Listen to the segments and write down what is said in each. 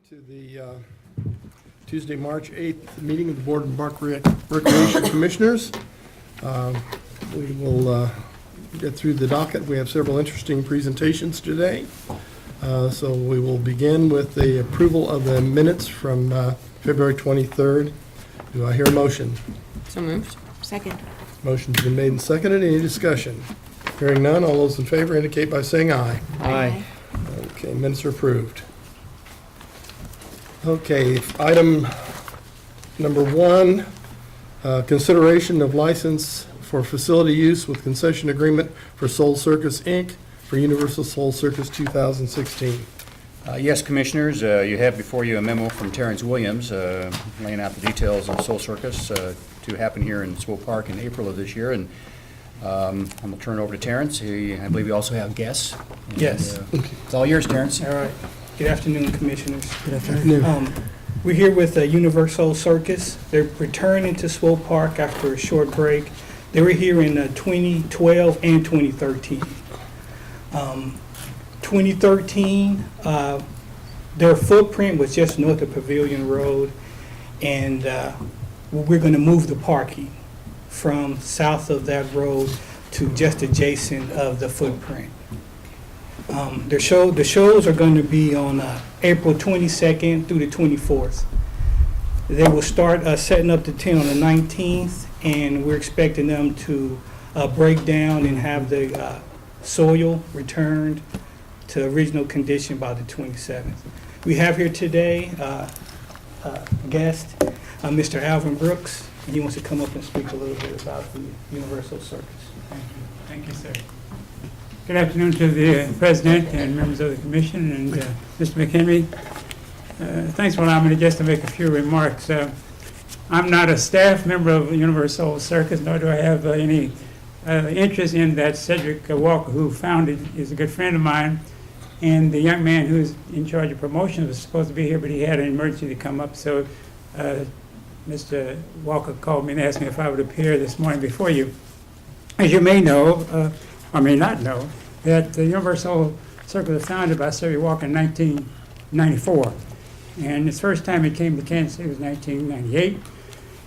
To the Tuesday, March 8th meeting of the Board of Park Recreation Commissioners. We will get through the docket. We have several interesting presentations today. So we will begin with the approval of the minutes from February 23rd. Do I hear a motion? So moved. Second. Motion's been made and seconded. Any discussion? Hearing none, all those in favor indicate by saying aye. Aye. Okay, minutes are approved. Okay, item number 1, consideration of license for facility use with concession agreement for Soul Circus, Inc. for Universal Soul Circus 2016. Yes, Commissioners, you have before you a memo from Terrence Williams laying out the details of Soul Circus to happen here in Swope Park in April of this year. And I'm going to turn it over to Terrence. I believe you also have guests. And, Yes. It's all yours, Terrence. All right. Good afternoon, Commissioners. Good afternoon. We're here with Universal Circus. They're returning to Swope Park after a short break. They were here in 2012 and 2013. 2013, their footprint was just north of Pavilion Road, and we're going to move the parking from south of that road to just adjacent of the footprint. The shows are going to be on April 22nd through the 24th. They will start setting up the tent on the 19th, and we're expecting them to break down and have the soil returned to original condition by the 27th. We have here today a guest, Mr. Alvin Brooks, and he wants to come up and speak a little bit about the Universal Circus. Thank you, sir. Good afternoon to the President and members of the Commission and Mr. McHenry. Thanks for allowing me just to make a few remarks. I'm not a staff member of Universal Circus, nor do I have any interest in that. Cedric Walker, who founded, is a good friend of mine, and the young man who's in charge of promotion was supposed to be here, but he had an emergency to come up, so Mr. Walker called me and asked me if I would appear this morning before you. As you may know, or may not know, that the Universal Circus was founded by Cedric Walker in 1994. And his first time he came to Kansas City was 1998.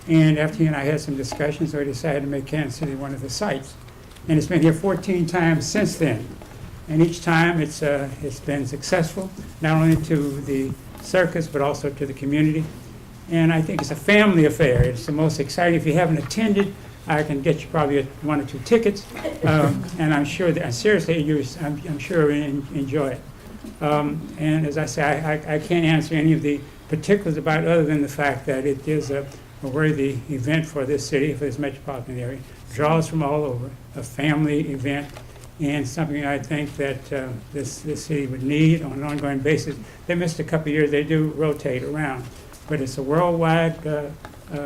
And after he and I had some discussions, so he decided to make Kansas City one of the sites. And it's been here 14 times since then. And each time it's been successful, not only to the circus, but also to the community. And I think it's a family affair. It's the most exciting. If you haven't attended, I can get you probably 1 or 2 tickets, and I'm sure that seriously, I'm sure you enjoy it. And as I say, I can't answer any of the particulars about it other than the fact that it is a worthy event for this city, for this metropolitan area. Draws from all over, a family event, and something I think that this city would need on an ongoing basis. They missed a couple of years. They do rotate around, but it's a worldwide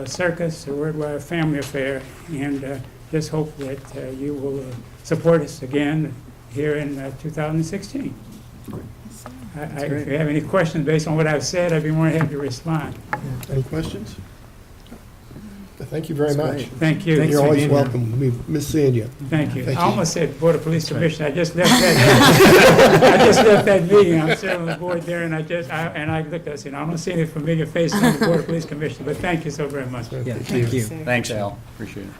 circus, a worldwide family affair, and just hope that you will support us again here in 2016. If you have any questions based on what I've said, I'd be more than happy to respond. Any questions? Thank you very much. Thank you. You're always welcome. We miss seeing you. Thank you. Thank I you. almost said Board of Police Commissioner. I just left that. I just left that meeting. I'm sitting on the board there, and I looked at it and I don't see any familiar faces on the Board of Police Commissioner. But thank you so very much. Thank you. Thanks, Al. Appreciate it.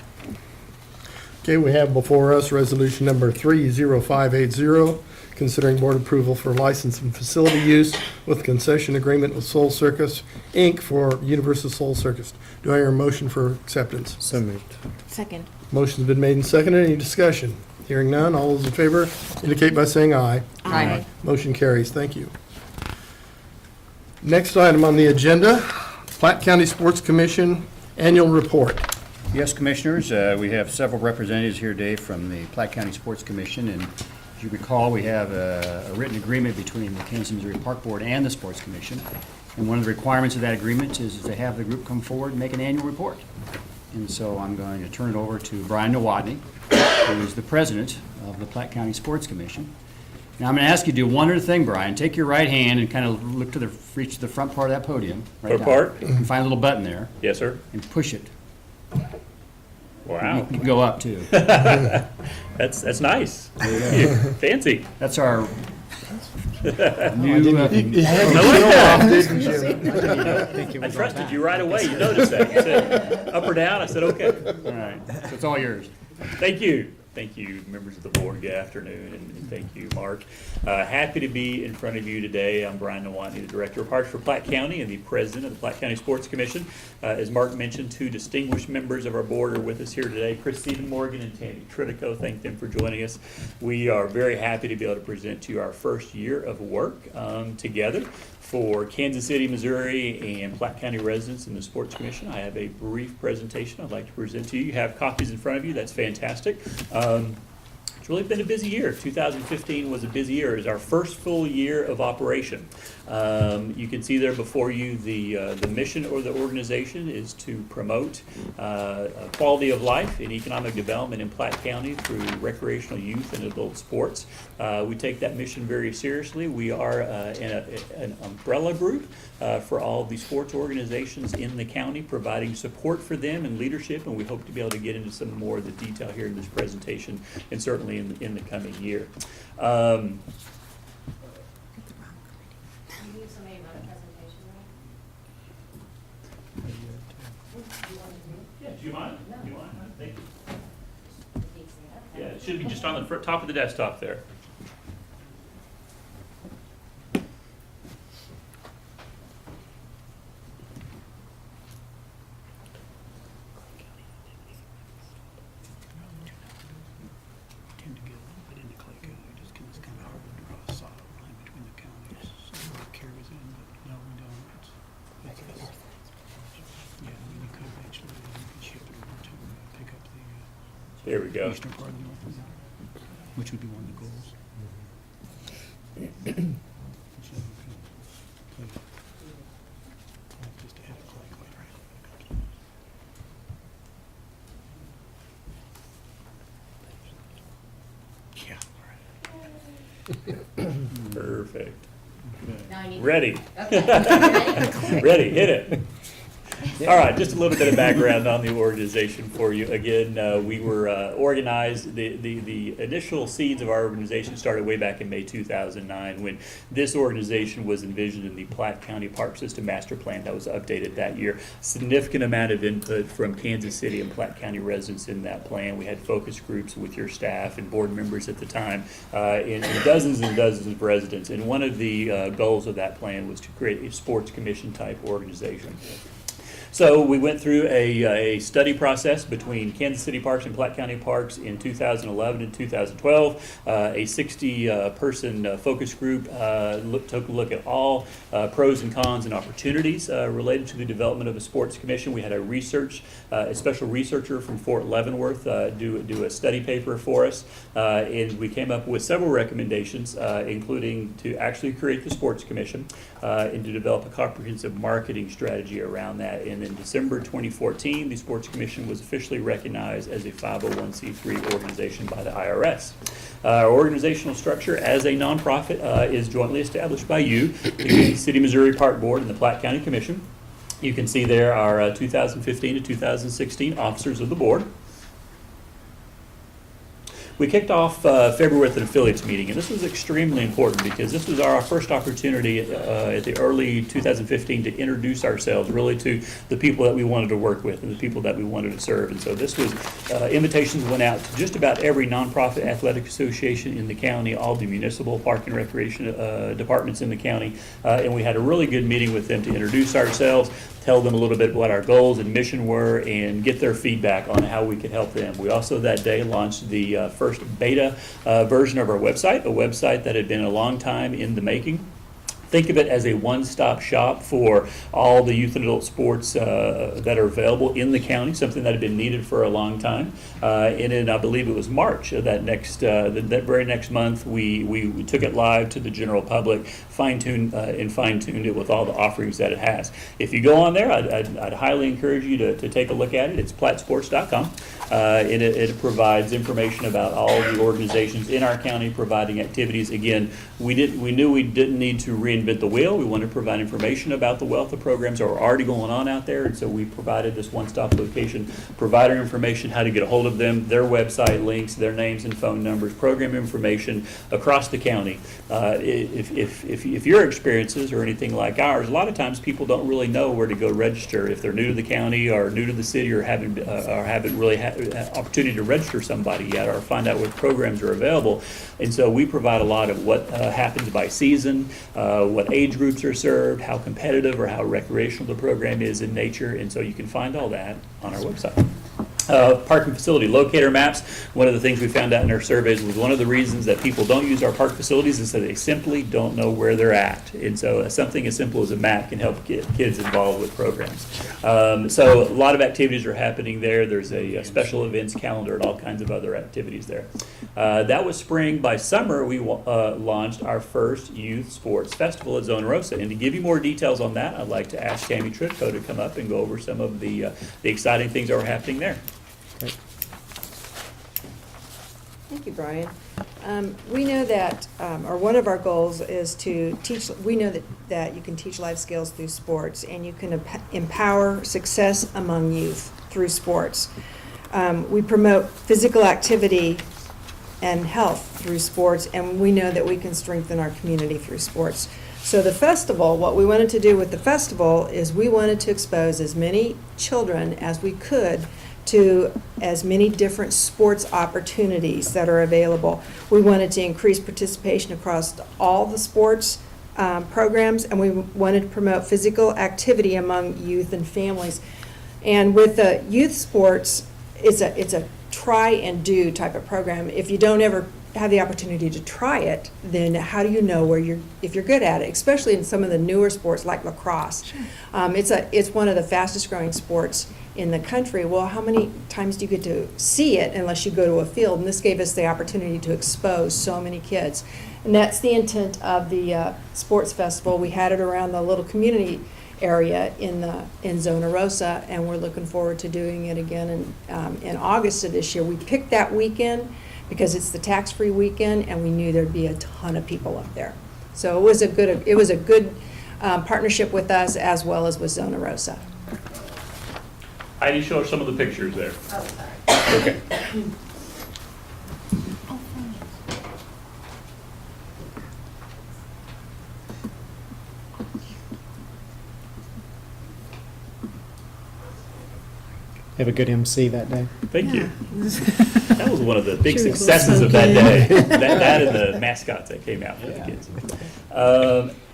Okay, we have before us resolution number 30580, considering board approval for license and facility use with concession agreement with Soul Circus, Inc. for Universal Soul Circus. Do I hear a motion for acceptance? So moved. Second. Motion's been made and seconded. Any discussion? Hearing none, all those in favor indicate by saying aye. Aye. Motion carries. Thank you. Next item on the agenda, Platte County Sports Commission Annual Report. Yes, Commissioners, we have several representatives here today from the Platte County Sports Commission, and as you recall, we have a written agreement between the Kansas Missouri Park Board and the Sports Commission, and one of the requirements of that agreement is to have the group come forward and make an annual report. And so I'm going to turn it over to Brian Nowotny, who is the president of the Platte County Sports Commission. Now I'm going to ask you to do one other thing, Brian. Take your right hand and kind of look to reach the front part of that podium. Right Front part? And find a little button there Yes, sir. and push it. Wow. You can go up too. That's nice. Fancy. That's our New, You had to I like show that. off, didn't you? I trusted you right away. You noticed that. You said up or down. I said, okay. all right, so it's all yours. Thank you. Thank you, members of the board. Good afternoon, and thank you, Mark. Happy to be in front of you today. I'm Brian Nowotny, the Director of Parks for Platte County and the President of the Platte County Sports Commission. As Mark mentioned, two distinguished members of our board are with us here today, Chris Stephen Morgan and Tammy Tridico. Thank them for joining us. We are very happy to be able to present to you our first year of work together for Kansas City, Missouri, and Platte County residents in the Sports Commission. I have a brief presentation I'd like to present to you. You have copies in front of you. That's fantastic. It's really been a busy year. 2015 was a busy year. It was our first full year of operation. You can see there before you the mission or the organization is to promote quality of life and economic development in Platte County through recreational youth and adult sports. We take that mission very seriously. We are an umbrella group for all of the sports organizations in the county, providing support for them and leadership, and we hope to be able to get into some more of the detail here in this presentation and certainly in the coming year. You need somebody to run a presentation, right? Yeah, do you mind? Do you mind? Thank you. Fix it up. Yeah, it should be just on the top of the desktop there. Tend to get a little bit into Clay County, just 'cause it's kind of hard to draw a solid line between the counties. So it carries in, but no, we don't. Yeah, I mean, you could eventually, you could ship it over to pick up the There we go. eastern part of the North, which would be one of the goals. So we could play just ahead of Clay, quite frankly. Yeah, right. Perfect. Now I need. Ready. Okay. Ready? Ready, hit it. All right, just a little bit of background on the organization for you. Again, we were organized, the initial seeds of our organization started way back in May 2009 when this organization was envisioned in the Platte County Park System Master Plan that was updated that year. Significant amount of input from Kansas City and Platte County residents in that plan. We had focus groups with your staff and board members at the time, and dozens of residents. And one of the goals of that plan was to create a sports commission type organization. So we went through a study process between Kansas City Parks and Platte County Parks in 2011 and 2012. A 60-person focus group took a look at all pros and cons and opportunities related to the development of a sports commission. We had a special researcher from Fort Leavenworth do a study paper for us, and we came up with several recommendations, including to actually create the sports commission and to develop a comprehensive marketing strategy around that. And in December 2014, the Sports Commission was officially recognized as a 501c3 organization by the IRS. Our organizational structure as a nonprofit is jointly established by you, the Kansas City, Missouri Park Board, and the Platte County Commission. You can see there our 2015 to 2016 officers of the board. We kicked off February with an affiliates meeting, and this was extremely important because this was our first opportunity at the early 2015 to introduce ourselves really to the people that we wanted to work with and the people that we wanted to serve. And so this was, invitations went out to just about every nonprofit athletic association in the county, all the municipal park and recreation departments in the county, and we had a really good meeting with them to introduce ourselves, tell them a little bit what our goals and mission were, and get their feedback on how we could help them. We also that day launched the first beta version of our website, a website that had been a long time in the making. Think of it as a one-stop shop for all the youth and adult sports that are available in the county, something that had been needed for a long time. And in, I believe it was March of that very next month, we took it live to the general public, fine-tuned it with all the offerings that it has. If you go on there, I'd highly encourage you to take a look at it. It's plattesports.com. It provides information about all of the organizations in our county providing activities. Again, we knew we didn't need to reinvent the wheel. We wanted to provide information about the wealth of programs that were already going on out there, and so we provided this one-stop location, provider information, how to get a hold of them, their website links, their names and phone numbers, program information across the county. If your experiences are anything like ours, a lot of times people don't really know where to go register if they're new to the county or new to the city or haven't really had opportunity to register somebody yet or find out what programs are available. And so we provide a lot of what happens by season, what age groups are served, how competitive or how recreational the program is in nature, and so you can find all that on our website. Parking facility locator maps. One of the things we found out in our surveys was one of the reasons that people don't use our park facilities is that they simply don't know where they're at. And so something as simple as a map can help get kids involved with programs. So a lot of activities are happening there. There's a special events calendar and all kinds of other activities there. That was spring. By summer, we launched our first youth sports festival at Zona Rosa. And to give you more details on that, I'd like to ask Tammy Tripko to come up and go over some of the exciting things that are happening there. Thank you, Brian. We know that, or one of our goals is to teach, we know that you can teach life skills through sports, and you can empower success among youth through sports. We promote physical activity and health through sports, and we know that we can strengthen our community through sports. So the festival, what we wanted to do with the festival is we wanted to expose as many children as we could to as many different sports opportunities that are available. We wanted to increase participation across all the sports programs, and we wanted to promote physical activity among youth and families. And with the youth sports, it's a try and do type of program. If you don't ever have the opportunity to try it, then how do you know if you're good at it, especially in some of the newer sports like lacrosse. Sure. It's one of the fastest growing sports in the country. Well, how many times do you get to see it unless you go to a field? And this gave us the opportunity to expose so many kids. And that's the intent of the sports festival. We had it around the little community area in Zona Rosa, and we're looking forward to doing it again in August of this year. We picked that weekend because it's the tax-free weekend, and we knew there'd be a ton of people up there. So it was a good partnership with us as well as with Zona Rosa. Heidi, show us some of the pictures there. Oh, sorry. Okay. Have a good MC that day. Thank you. That was one of the big successes of that day. That and the mascots that came out for the kids.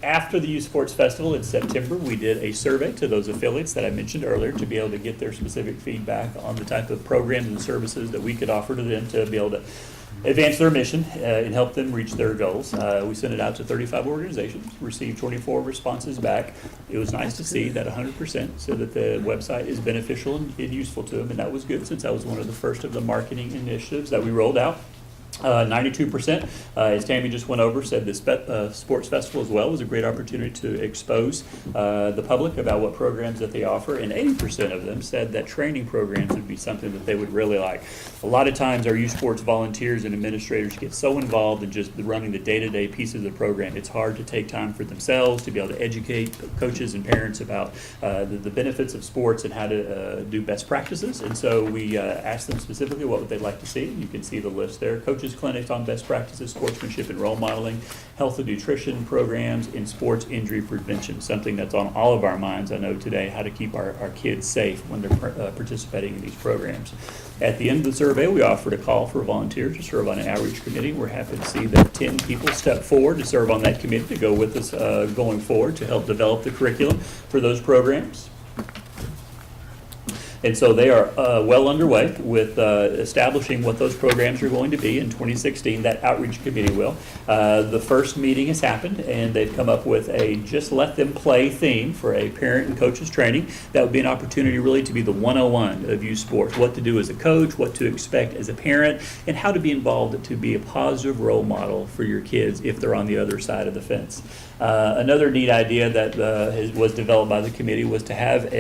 After the Youth Sports Festival in September, we did a survey to those affiliates that I mentioned earlier to be able to get their specific feedback on the type of programs and services that we could offer to them to be able to advance their mission and help them reach their goals. We sent it out to 35 organizations, received 24 responses back. It was nice to see that 100% said that the website is beneficial and useful to them, and that was good since that was one of the first of the marketing initiatives that we rolled out. 92%, as Tammy just went over, said the sports festival as well was a great opportunity to expose the public about what programs that they offer, and 80% of them said that training programs would be something that they would really like. A lot of times our youth sports volunteers and administrators get so involved in just running the day-to-day pieces of the program, it's hard to take time for themselves to be able to educate coaches and parents about the benefits of sports and how to do best practices. And so we asked them specifically what would they like to see. You can see the list there. Coaches clinics on best practices, sportsmanship and role modeling, health and nutrition programs, and sports injury prevention, something that's on all of our minds, I know today, how to keep our kids safe when they're participating in these programs. At the end of the survey, we offered a call for volunteers to serve on an outreach committee. We're happy to see that 10 people stepped forward to serve on that committee to go with us going forward to help develop the curriculum for those programs. And so they are well underway with establishing what those programs are going to be in 2016. That outreach committee will. The first meeting has happened, and they've come up with a just let them play theme for a parent and coaches training. That would be an opportunity really to be the 101 of youth sports, what to do as a coach, what to expect as a parent, and how to be involved to be a positive role model for your kids if they're on the other side of the fence. Another neat idea that was developed by the committee was to have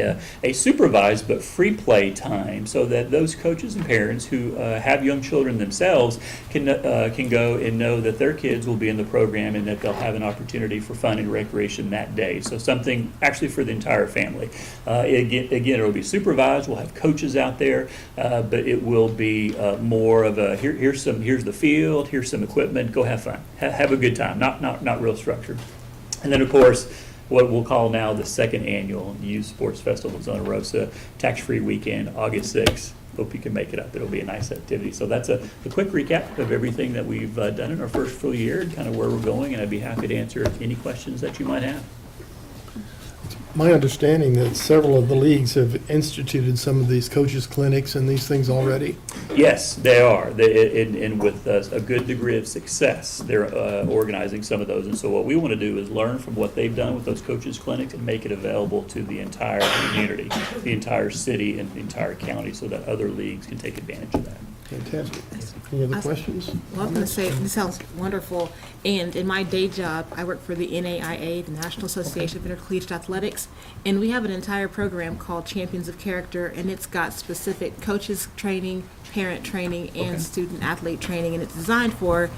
a supervised but free free play time so that those coaches and parents who have young children themselves can go and know that their kids will be in the program and that they'll have an opportunity for fun and recreation that day. So something actually for the entire family. Again, it'll be supervised. We'll have coaches out there, but it will be more of a here's the field, here's some equipment, go have fun, have a good time. Not real structured. And then of course, what we'll call now the second annual Youth Sports Festival Zona Rosa, tax-free weekend, August 6th. Hope you can make it up. It'll be a nice activity. So that's a quick recap of everything that we've done in our first full year and kind of where we're going, and I'd be happy to answer any questions that you might have. My understanding that several of the leagues have instituted some of these coaches' clinics and these things already. Yes, they are, and with a good degree of success, they're organizing some of those. And so what we want to do is learn from what they've done with those coaches' clinics and make it available to the entire community, the entire city, and the entire county, so that other leagues can take advantage of that. Fantastic. Any other questions? Well, I'm going to say, this sounds wonderful, and in my day job, I work for the NAIA, the National Association of Intercollegiate Athletics, and we have an entire program called Champions of Character, and it's got specific coaches training, parent training, and student athlete training, and it's designed for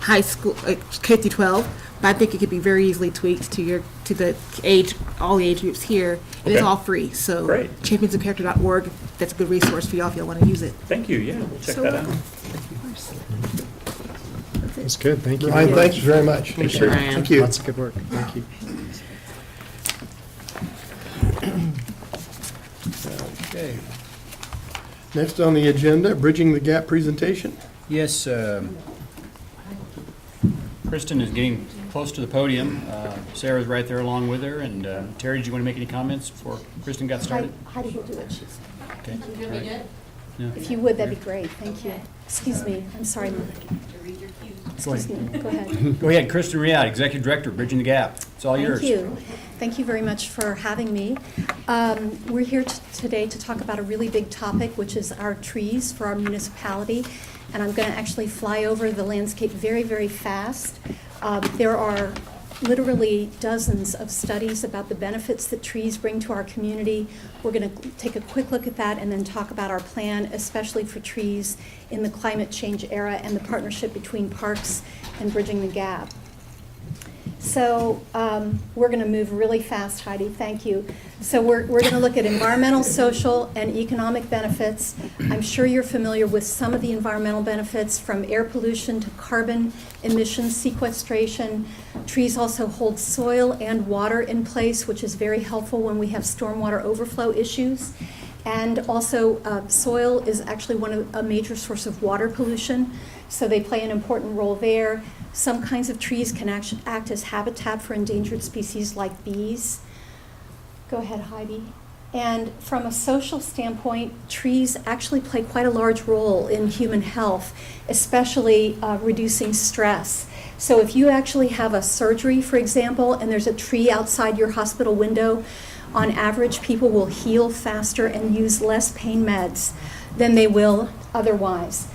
high school, K through 12, but I think it could be very easily tweaked to the age, all the age groups here, and it's Okay. all free, so Great. championsofcharacter.org, that's a good resource for y'all if y'all want to use it. Thank you, yeah, we'll check So that out. welcome. That's good, thank you. Ryan, thank you very much. Thank you, Ryan. Thank you. Lots of good work, thank you. Okay. Next on the agenda, Bridging the Gap presentation. Yes, Kristen is getting close to the podium. Sarah's right there along with her. And Terry, did you want to make any comments before Kristen got started? Heidi will do it, she said. Okay. You gonna be good? If you would, that'd be great, thank you. Excuse me, I'm sorry. To read your cues. Excuse me, go ahead. Go ahead, Kristen Riad, Executive Director, Bridging the Gap. It's all yours. Thank you. Thank you very much for having me. We're here today to talk about a really big topic, which is our trees for our municipality. And I'm going to actually fly over the landscape very, very fast. There are literally dozens of studies about the benefits that trees bring to our community. We're going to take a quick look at that and then talk about our plan, especially for trees in the climate change era and the partnership between parks and Bridging the Gap. So we're going to move really fast, Heidi, thank you. So we're going to look at environmental, social, and economic benefits. I'm sure you're familiar with some of the environmental benefits, from air pollution to carbon emissions sequestration. Trees also hold soil and water in place, which is very helpful when we have stormwater overflow issues. And also, soil is actually a major source of water pollution, so they play an important role there. Some kinds of trees can act as habitat for endangered species like bees. Go ahead, Heidi. And from a social standpoint, trees actually play quite a large role in human health, especially reducing stress. So if you actually have a surgery, for example, and there's a tree outside your hospital window, on average, people will heal faster and use less pain meds than they will otherwise.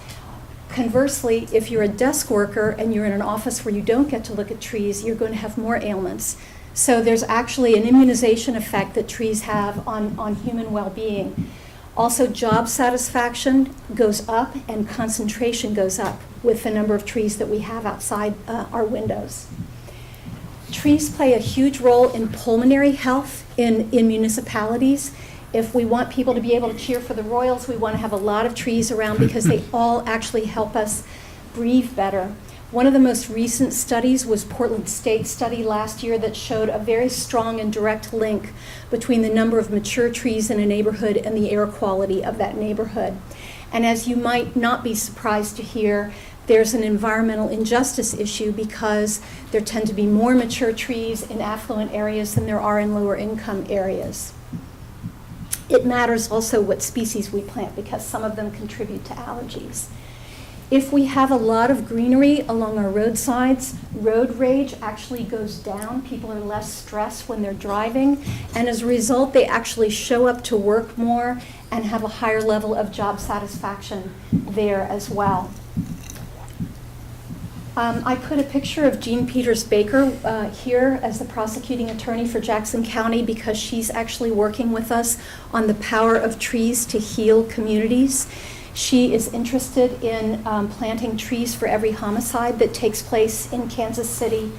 Conversely, if you're a desk worker and you're in an office where you don't get to look at trees, you're going to have more ailments. So there's actually an immunization effect that trees have on human well-being. Also, job satisfaction goes up and concentration goes up with the number of trees that we have outside our windows. Trees play a huge role in pulmonary health in municipalities. If we want people to be able to cheer for the Royals, we want to have a lot of trees around because they all actually help us breathe better. One of the most recent studies was Portland State study last year that showed a very strong and direct link between the number of mature trees in a neighborhood and the air quality of that neighborhood. And as you might not be surprised to hear, there's an environmental injustice issue because there tend to be more mature trees in affluent areas than there are in lower income areas. It matters also what species we plant because some of them contribute to allergies. If we have a lot of greenery along our roadsides, road rage actually goes down. People are less stressed when they're driving, and as a result, they actually show up to work more and have a higher level of job satisfaction there as well. I put a picture of Jean Peters Baker here as the prosecuting attorney for Jackson County because she's actually working with us on the power of trees to heal communities. She is interested in planting trees for every homicide that takes place in Kansas City.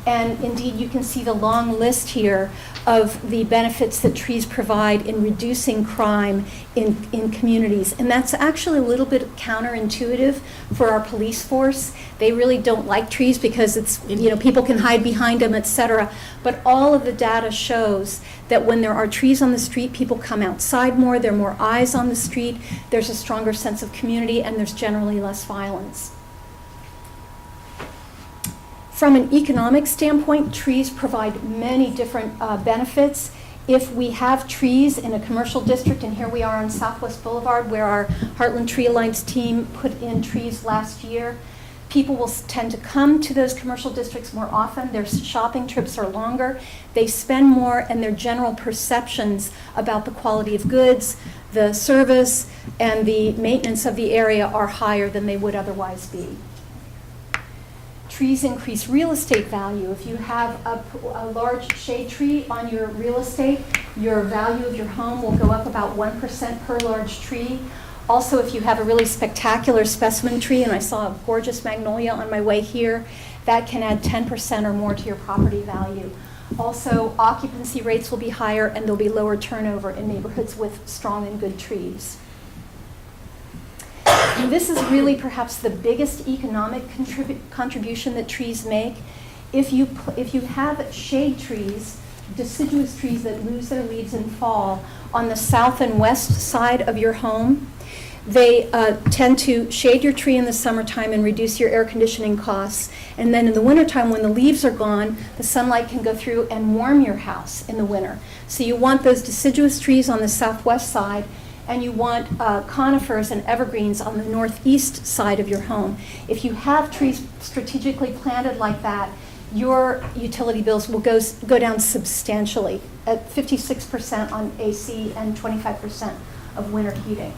And indeed, you can see the long list here of the benefits that trees provide in reducing crime in communities. And that's actually a little bit counterintuitive for our police force. They really don't like trees because it's, people can hide behind them, et cetera. But all of the data shows that when there are trees on the street, people come outside more, there are more eyes on the street, there's a stronger sense of community, and there's generally less violence. From an economic standpoint, trees provide many different benefits. If we have trees in a commercial district, and here we are on Southwest Boulevard where our Heartland Tree Alliance team put in trees last year, people will tend to come to those commercial districts more often. Their shopping trips are longer. They spend more, and their general perceptions about the quality of goods, the service, and the maintenance of the area are higher than they would otherwise be. Trees increase real estate value. If you have a large shade tree on your real estate, your value of your home will go up about 1% per large tree. Also, if you have a really spectacular specimen tree, and I saw a gorgeous magnolia on my way here, that can add 10% or more to your property value. Also, occupancy rates will be higher, and there'll be lower turnover in neighborhoods with strong and good trees. And this is really perhaps the biggest economic contribution that trees make. If you have shade trees, deciduous trees that lose their leaves and fall on the south and west side of your home, they tend to shade your tree in the summertime and reduce your air conditioning costs. And then in the wintertime, when the leaves are gone, the sunlight can go through and warm your house in the winter. So you want those deciduous trees on the southwest side, and you want conifers and evergreens on the northeast side of your home. If you have trees strategically planted like that, your utility bills will go down substantially, at 56% on AC and 25% of winter heating.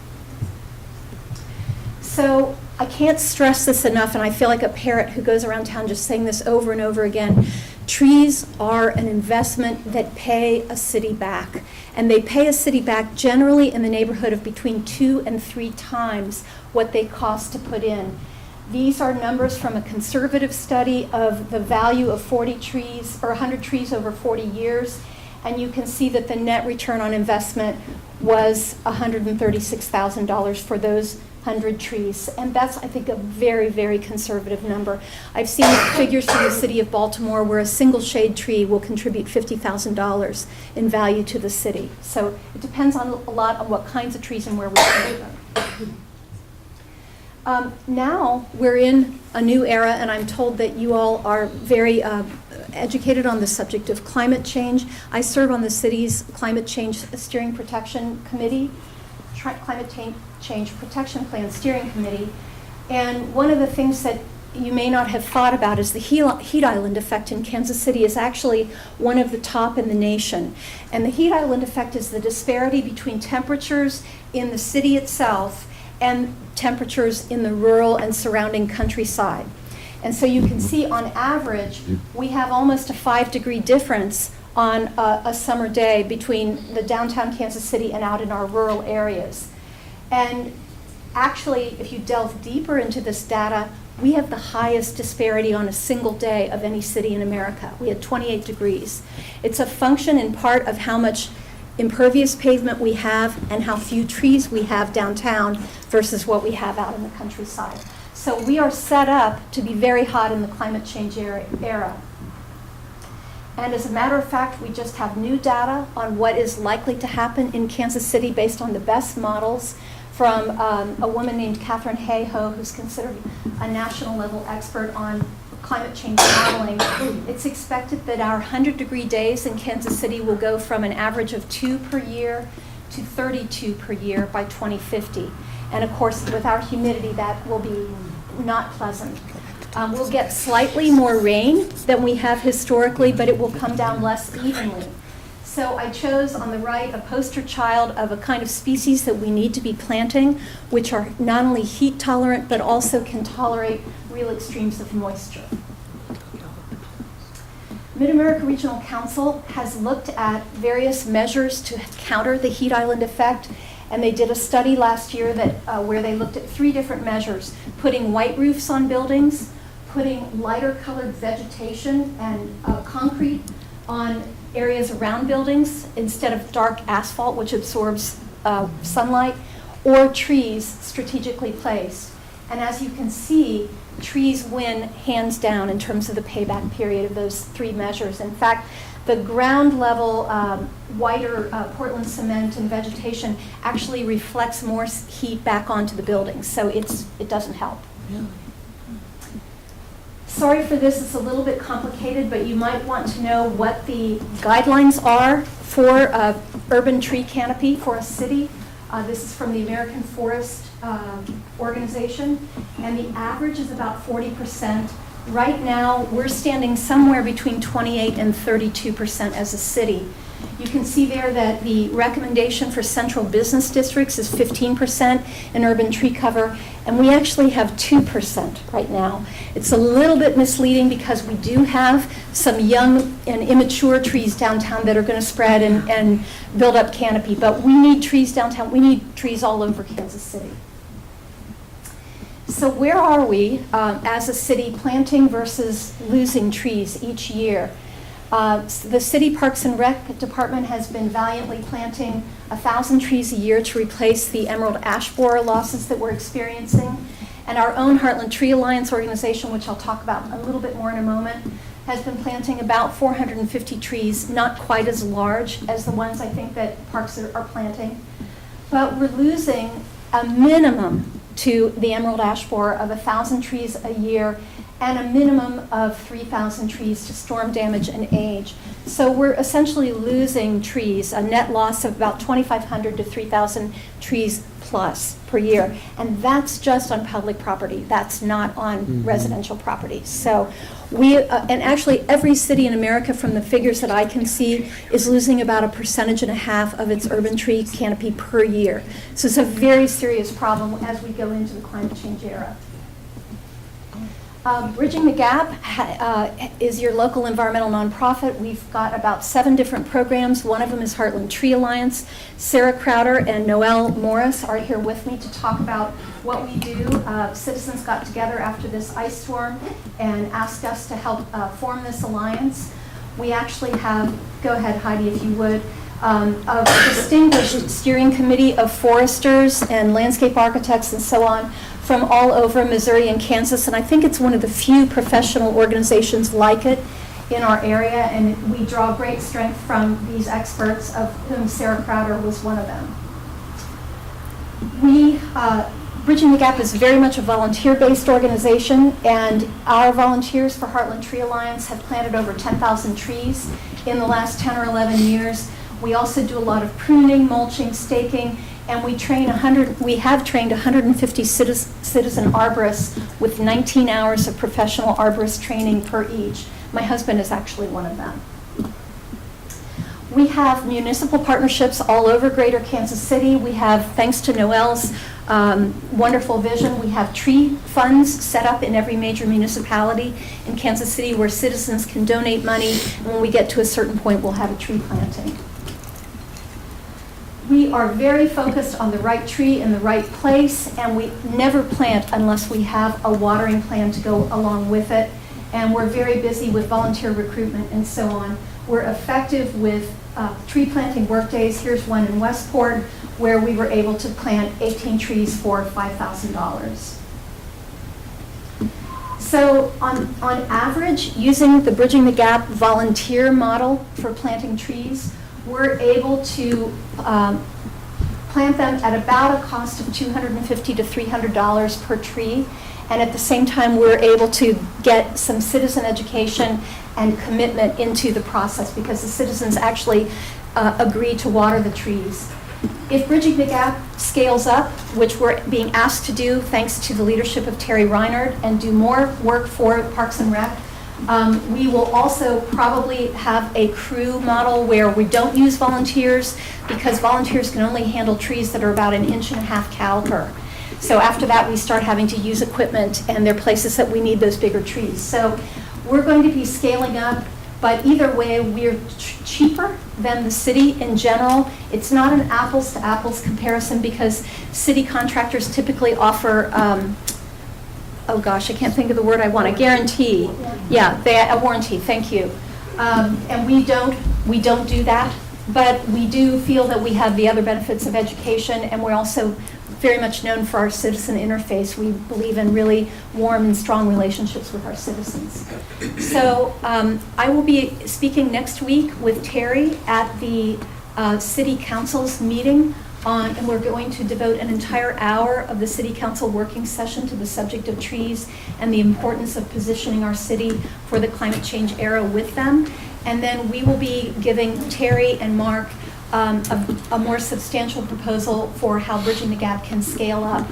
So I can't stress this enough, and I feel like a parrot who goes around town just saying this over and over again. Trees are an investment that pay a city back, and they pay a city back generally in the neighborhood of between 2 and 3 times what they cost to put in. These are numbers from a conservative study of the value of 40 trees or 100 trees over 40 years, and you can see that the net return on investment was $136,000 for those 100 trees. And that's, I think, a very, very conservative number. I've seen figures from the city of Baltimore where a single shade tree will contribute $50,000 in value to the city. So it depends on a lot on what kinds of trees and where we plant them. Now we're in a new era, and I'm told that you all are very educated on the subject of climate change. I serve on the city's Climate Change Steering Protection Committee, Climate Change Protection Plan Steering Committee. And one of the things that you may not have thought about is the heat island effect in Kansas City is actually one of the top in the nation. And the heat island effect is the disparity between temperatures in the city itself and temperatures in the rural and surrounding countryside. And so you can see on average, we have almost a 5-degree difference on a summer day between the downtown Kansas City and out in our rural areas. And actually, if you delve deeper into this data, we have the highest disparity on a single day of any city in America. We had 28 degrees. It's a function in part of how much impervious pavement we have and how few trees we have downtown versus what we have out in the countryside. So we are set up to be very hot in the climate change era. And as a matter of fact, we just have new data on what is likely to happen in Kansas City based on the best models from a woman named Catherine Hayhoe, who's considered a national level expert on climate change modeling. It's expected that our 100-degree days in Kansas City will go from an average of 2 per year to 32 per year by 2050. And of course, with our humidity, that will be not pleasant. We'll get slightly more rain than we have historically, but it will come down less evenly. So I chose on the right a poster child of a kind of species that we need to be planting, which are not only heat tolerant, but also can tolerate real extremes of moisture. Mid-America Regional Council has looked at various measures to counter the heat island effect, and they did a study last year that where they looked at 3 different measures: putting white roofs on buildings, putting lighter colored vegetation and concrete on areas around buildings instead of dark asphalt, which absorbs sunlight, or trees strategically placed. And as you can see, trees win hands down in terms of the payback period of those 3 measures. In fact, the ground level whiter Portland cement and vegetation actually reflects more heat back onto the buildings, so it doesn't help. Sorry for this, it's a little bit complicated, but you might want to know what the guidelines are for urban tree canopy for a city. This is from the American Forest Organization, and the average is about 40%. Right now, we're standing somewhere between 28 and 32% as a city. You can see there that the recommendation for central business districts is 15% in urban tree cover, and we actually have 2% right now. It's a little bit misleading because we do have some young and immature trees downtown that are going to spread and build up canopy, but we need trees downtown. We need trees all over Kansas City. So where are we as a city, planting versus losing trees each year? The City Parks and Rec Department has been valiantly planting 1,000 trees a year to replace the emerald ash borer losses that we're experiencing. And our own Heartland Tree Alliance organization, which I'll talk about a little bit more in a moment, has been planting about 450 trees, not quite as large as the ones I think that parks are planting. But we're losing a minimum to the emerald ash borer of 1,000 trees a year and a minimum of 3,000 trees to storm damage and age. So we're essentially losing trees, a net loss of about 2,500 to 3,000 trees plus per year. And that's just on public property. That's not on residential property. So we, and actually every city in America from the figures that I can see is losing about 1.5% of its urban tree canopy per year. So it's a very serious problem as we go into the climate change era. Bridging the Gap is your local environmental nonprofit. We've got about 7 different programs. One of them is Heartland Tree Alliance. Sarah Crowder and Noelle Morris are here with me to talk about what we do. Citizens got together after this ice storm and asked us to help form this alliance. We actually have, go ahead Heidi if you would, a distinguished steering committee of foresters and landscape architects and so on from all over Missouri and Kansas, and I think it's one of the few professional organizations like it in our area, and we draw great strength from these experts, of whom Sarah Crowder was one of them. Bridging the Gap is very much a volunteer-based organization, and our volunteers for Heartland Tree Alliance have planted over 10,000 trees in the last 10 or 11 years. We also do a lot of pruning, mulching, staking, and we have trained 150 citizen arborists with 19 hours of professional arborist training per each. My husband is actually one of them. We have municipal partnerships all over greater Kansas City. We have, thanks to Noelle's wonderful vision, we have tree funds set up in every major municipality in Kansas City where citizens can donate money, and when we get to a certain point, we'll have a tree planting. We are very focused on the right tree in the right place, and we never plant unless we have a watering plan to go along with it. And we're very busy with volunteer recruitment and so on. We're effective with tree planting work days. Here's one in Westport where we were able to plant 18 trees for $5,000. So on average, using the Bridging the Gap volunteer model for planting trees, we're able to plant them at about a cost of $250 to $300 per tree. And at the same time, we're able to get some citizen education and commitment into the process because the citizens actually agree to water the trees. If Bridging the Gap scales up, which we're being asked to do thanks to the leadership of Terry Reinhardt, and do more work for Parks and Rec, we will also probably have a crew model where we don't use volunteers because volunteers can only handle trees that are about 1.5 inch caliber. So after that, we start having to use equipment, and there are places that we need those bigger trees. So we're going to be scaling up, but either way, we're cheaper than the city in general. It's not an apples to apples comparison because city contractors typically offer, oh gosh, I can't think of the word I want, a guarantee. Yeah, a warranty, thank you. And we don't do that, but we do feel that we have the other benefits of education, and we're also very much known for our citizen interface. We believe in really warm and strong relationships with our citizens. So I will be speaking next week with Terry at the City Council's meeting and we're going to devote an entire hour of the City Council working session to the subject of trees and the importance of positioning our city for the climate change era with them. And then we will be giving Terry and Mark a more substantial proposal for how Bridging the Gap can scale up.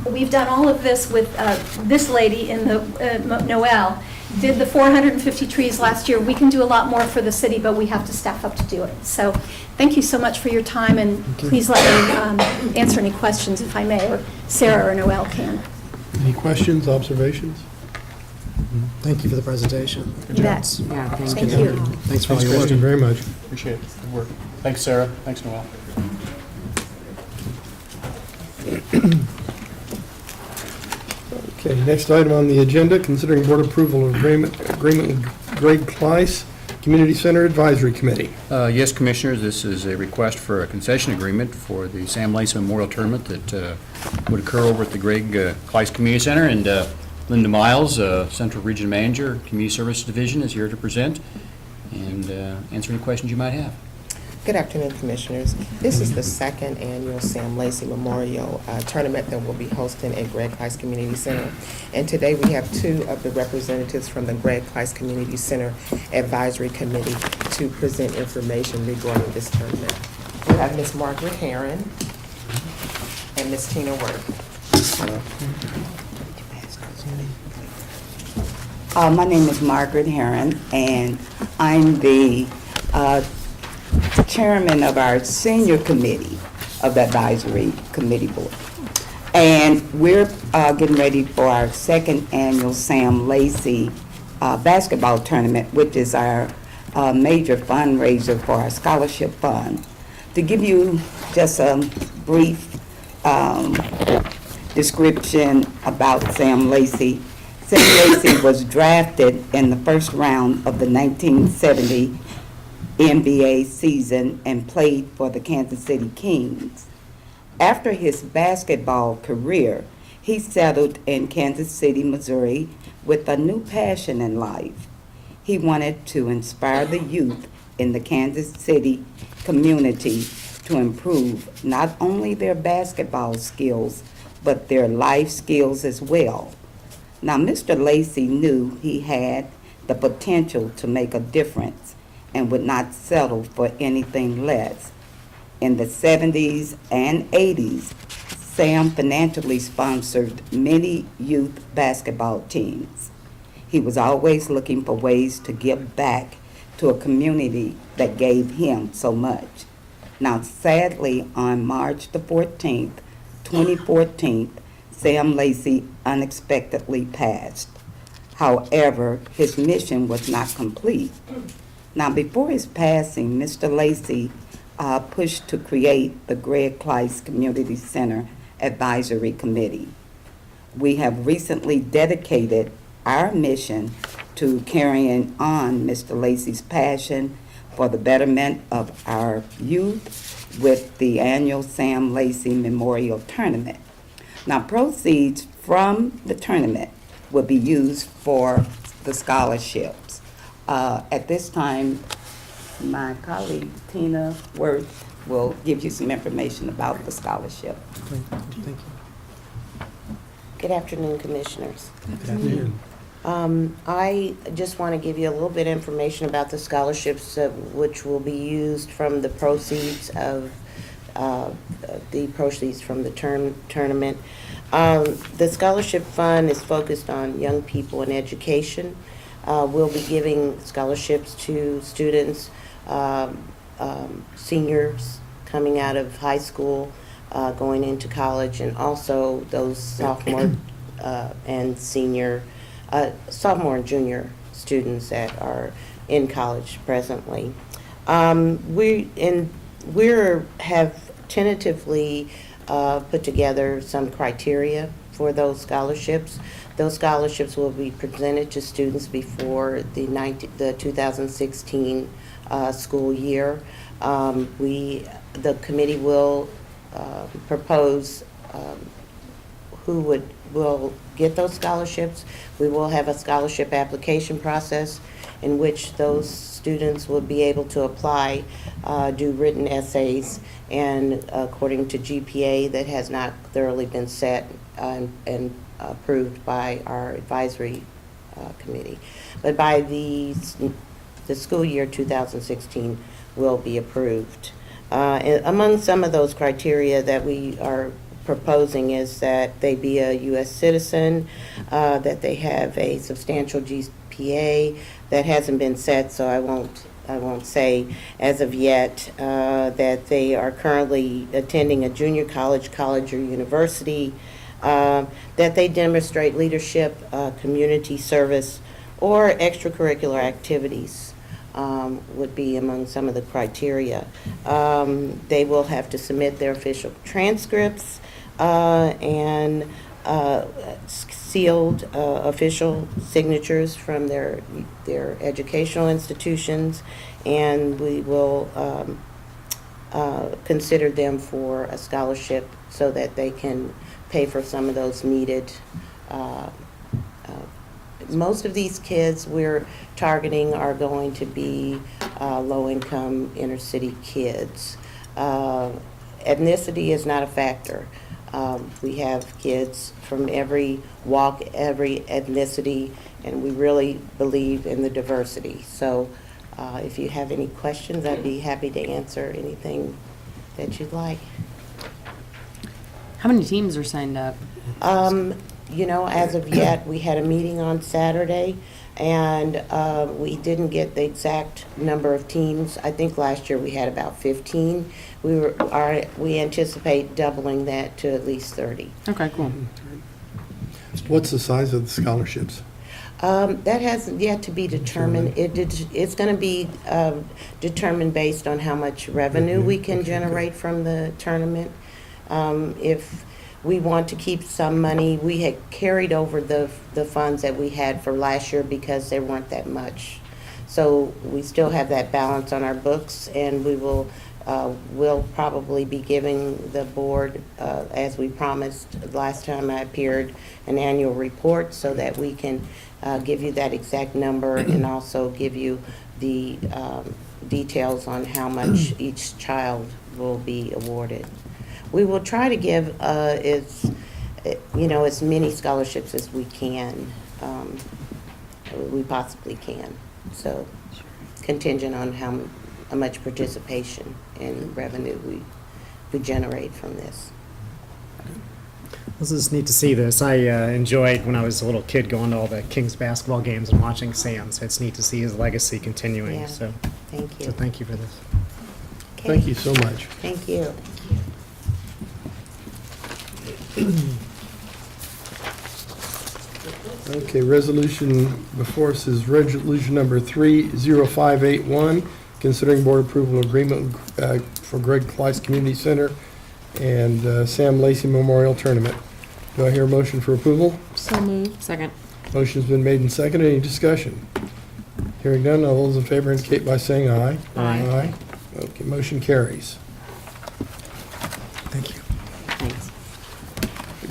We've done all of this with this lady in the Noel, did the 450 trees last year. We can do a lot more for the city, but we have to staff up to do it. So thank you so much for your time, and please let me answer any questions if I may, or Sarah or Noel can. Any questions, observations? Thank you for the presentation. You bet. Yeah, Thank you. Thanks for all your work. Thank you very much. Appreciate it. Good work. Thanks, Sarah. Thanks, Noel. Okay, next item on the agenda, considering board approval of agreement with Greg Kleiss, Community Center Advisory Committee. Yes, Commissioners, this is a request for a concession agreement for the Sam Lacey Memorial Tournament that would occur over at the Greg Kleiss Community Center. And Linda Miles, Central Region Manager, Community Services Division, is here to present and answer any questions you might have. Good afternoon, Commissioners. This is the second annual Sam Lacey Memorial Tournament that we'll be hosting at Greg Kleiss Community Center. And today we have two of the representatives from the Greg Kleiss Community Center Advisory Committee to present information regarding this tournament. We have Ms. Margaret Herron and Ms. Tina Worth. My name is Margaret Herron, and I'm the chairman of our senior committee of the advisory committee board. And we're getting ready for our second annual Sam Lacey basketball tournament, which is our major fundraiser for our scholarship fund. To give you just a brief description about Sam Lacey, Sam Lacey was drafted in the first round of the 1970 NBA season and played for the Kansas City Kings. After his basketball career, he settled in Kansas City, Missouri with a new passion in life. He wanted to inspire the youth in the Kansas City community to improve not only their basketball skills, but their life skills as well. Now, Mr. Lacey knew he had the potential to make a difference and would not settle for anything less. In the 70s and 80s, Sam financially sponsored many youth basketball teams. He was always looking for ways to give back to a community that gave him so much. Now, sadly, on March the 14th, 2014, Sam Lacey unexpectedly passed. However, his mission was not complete. Now, before his passing, Mr. Lacey pushed to create the Greg Kleiss Community Center Advisory Committee. We have recently dedicated our mission to carrying on Mr. Lacey's passion for the betterment of our youth with the annual Sam Lacey Memorial Tournament. Now, proceeds from the tournament will be used for the scholarships. At this time, my colleague Tina Worth will give you some information about the scholarship. Thank you. Good afternoon, Commissioners. Good afternoon. I just want to give you a little bit of information about the scholarships which will be used from the proceeds of from the tournament. The scholarship fund is focused on young people and education. We'll be giving scholarships to students, seniors coming out of high school, going into college, and also those sophomore and junior students that are in college presently. We have tentatively put together some criteria for those scholarships. Those scholarships will be presented to students before the 2016 school year. The committee will propose who will get those scholarships. We will have a scholarship application process in which those students will be able to apply, do written essays, and according to GPA that has not thoroughly been set and approved by our advisory committee. But by the school year 2016 will be approved. Among some of those criteria that we are proposing is that they be a U.S. citizen, that they have a substantial GPA that hasn't been set, so I won't say as of yet, that they are currently attending a junior college, or university, that they demonstrate leadership, community service, or extracurricular activities. Would be among some of the criteria. They will have to submit their official transcripts and sealed official signatures from their educational institutions, and we will consider them for a scholarship so that they can pay for some of those needed. Most of these kids we're targeting are going to be low-income inner-city kids. Ethnicity is not a factor. We have kids from every walk, every ethnicity, and we really believe in the diversity. So if you have any questions, I'd be happy to answer anything that you'd like. How many teams are signed up? As of yet, we had a meeting on Saturday, and we didn't get the exact number of teams. I think last year we had about 15. We anticipate doubling that to at least 30. Okay, cool. What's the size of the scholarships? That hasn't yet to be determined. It's going to be determined based on how much revenue we can generate from the tournament. If we want to keep some money, we had carried over the funds that we had for last year because there weren't that much. So we still have that balance on our books, and we'll probably be giving the board, as we promised last time I appeared, an annual report so that we can give you that exact number and also give you the details on how much each child will be awarded. We will try to give as many scholarships as we can, we possibly can. So contingent on how much participation and revenue we generate from this. This is neat to see this. I enjoyed when I was a little kid going to all the Kings basketball games and watching Sam. So it's neat to see his legacy continuing. Yeah. So Thank you. So thank you for this. Okay. Thank you so much. Thank you. Okay, resolution before us is resolution number 30581, considering board approval agreement for Greg Kleiss Community Center and Sam Lacey Memorial Tournament. Do I hear a motion for approval? So moved. Second. Motion's been made and seconded. Any discussion? Hearing none, all those in favor indicate by saying aye. Aye. Aye. Okay, motion carries. Thank you. Thanks.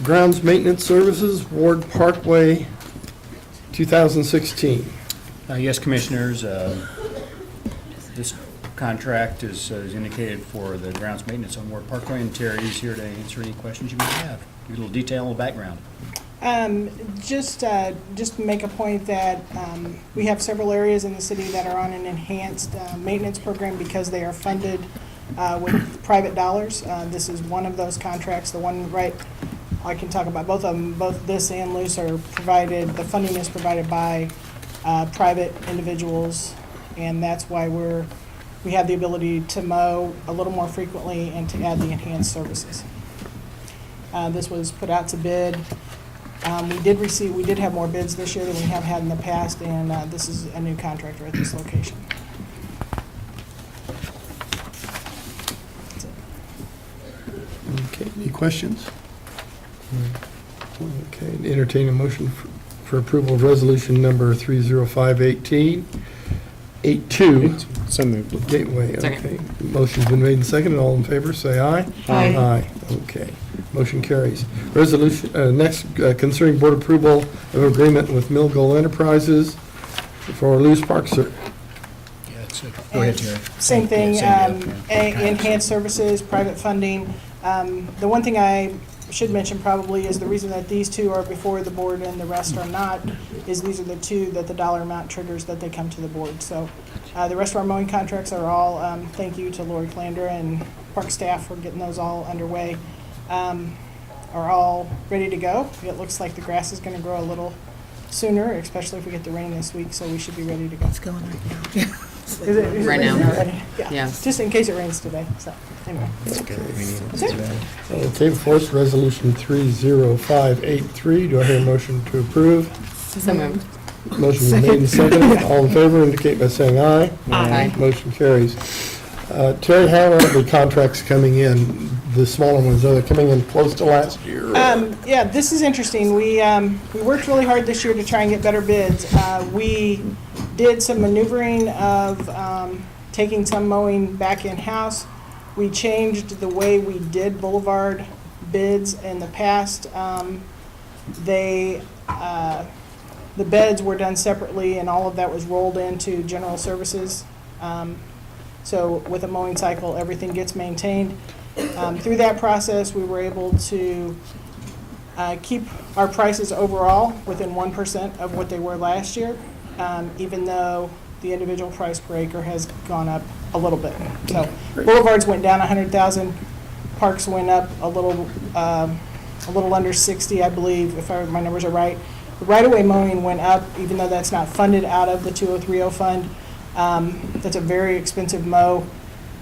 Grounds Maintenance Services, Ward Parkway, 2016. Yes, Commissioners, this contract is indicated for the grounds maintenance on Ward Parkway, and Terry is here to answer any questions you may have. Give a little detail on the background. Just to make a point that we have several areas in the city that are on an enhanced maintenance program because they are funded with private dollars. This is one of those contracts. The one I can talk about both of them. Both this and Luce are provided. The funding is provided by private individuals, and that's why we have the ability to mow a little more frequently and to add the enhanced services. This was put out to bid. We did have more bids this year than we have had in the past, and this is a new contractor at this location. That's it. Okay, any questions? Okay, entertain a motion for approval of resolution number 30518, 82. So moved. Gateway, Second. okay. Motion's been made and seconded. All in favor, say aye. Aye. Aye, okay. Motion carries. Resolution, next, concerning board approval of agreement with Mill Goal Enterprises for Lewis Park, sir. Yeah, that's it. Go ahead, Terry. Same thing, Same deal, yeah. enhanced services, private funding. The one thing I should mention probably is the reason that these two are before the board and the rest are not, is these are the two that the dollar amount triggers that they come to the board. So the rest of our mowing contracts are all, thank you to Lori Flander and park staff for getting those all underway, are all ready to go. It looks like the grass is going to grow a little sooner, especially if we get the rain this week, so we should be ready to go. It's going right now. Is it Right raining now. already? Yeah. Just in case it rains today, so, anyway. Okay, before us, resolution 30583. Do I hear a motion to approve? So moved. Motion been made and seconded. All in favor indicate by saying aye. Aye. Motion carries. Terry, how are the contracts coming in, the smaller ones? Are they coming in close to last year? Yeah, this is interesting. We worked really hard this year to try and get better bids. We did some maneuvering of taking some mowing back in-house. We changed the way we did boulevard bids in the past. The beds were done separately, and all of that was rolled into general services. So with a mowing cycle, everything gets maintained. Through that process, we were able to keep our prices overall within 1% of what they were last year, even though the individual price per acre has gone up a little bit. So boulevards went down 100,000, parks went up a little under 60, I believe, if my numbers are right. The right-of-way mowing went up, even though that's not funded out of the 2030 fund. That's a very expensive mow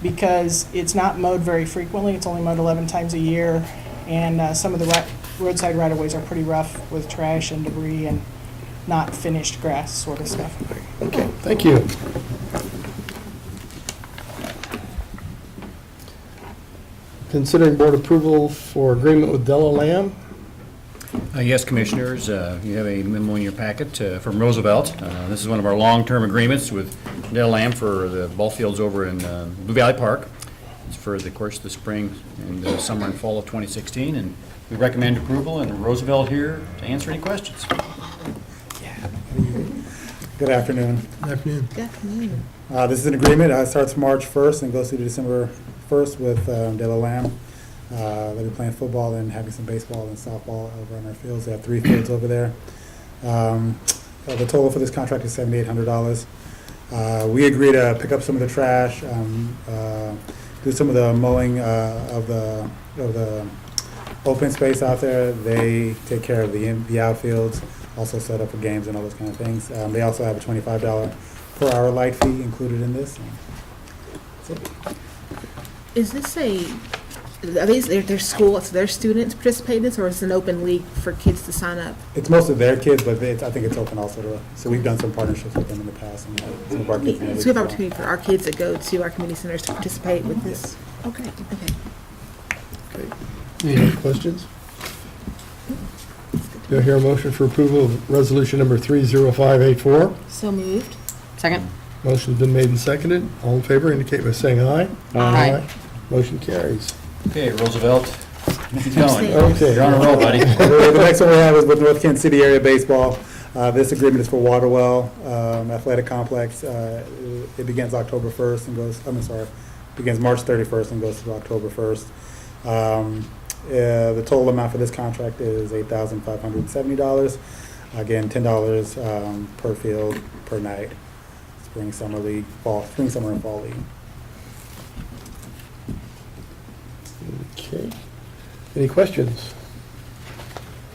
because it's not mowed very frequently. It's only mowed 11 times a year, and some of the roadside right-of-ways are pretty rough with trash and debris and not finished grass sort of stuff. Okay, thank you. Considering board approval for agreement with Della Lamb. Yes, Commissioners, you have a memo in your packet from Roosevelt. This is one of our long-term agreements with Dell Lamb for the ball fields over in Blue Valley Park. It's for, of course, the spring and summer and fall of 2016, and we recommend approval, and Roosevelt here to answer any questions. Good afternoon. Good afternoon. Good afternoon. This is an agreement. It starts March 1st and goes through December 1st with Della Lamb. They'll be playing football and having some baseball and softball over on our fields. They have 3 fields over there. The total for this contract is $7,800. We agree to pick up some of the trash, do some of the mowing of the open space out there. They take care of the outfields, also set up for games and all those kind of things. They also have a $25 per hour light fee included in this. That's it. Is this are these their school, so their students participate in this, or is it an open league for kids to sign up? It's mostly their kids, but I think it's open also to, so we've done some partnerships with them in the past. And some of our kids in the So we have league as well. opportunity for our kids that go to our community centers to participate with this? Okay, okay. Okay. Any other questions? Do I hear a motion for approval of resolution number 30584? So moved. Second. Motion's been made and seconded. All in favor indicate by saying aye. Aye. Motion carries. Okay, Roosevelt, keep going. Okay. You're on a roll, buddy. The next one we have is with North Kansas City Area Baseball. This agreement is for Waterwell Athletic Complex. It begins October 1st and goes, begins March 31st and goes through October 1st. The total amount for this contract is $8,570. Again, $10 per field per night. Spring, summer league, spring, summer, and fall league. Okay. Any questions?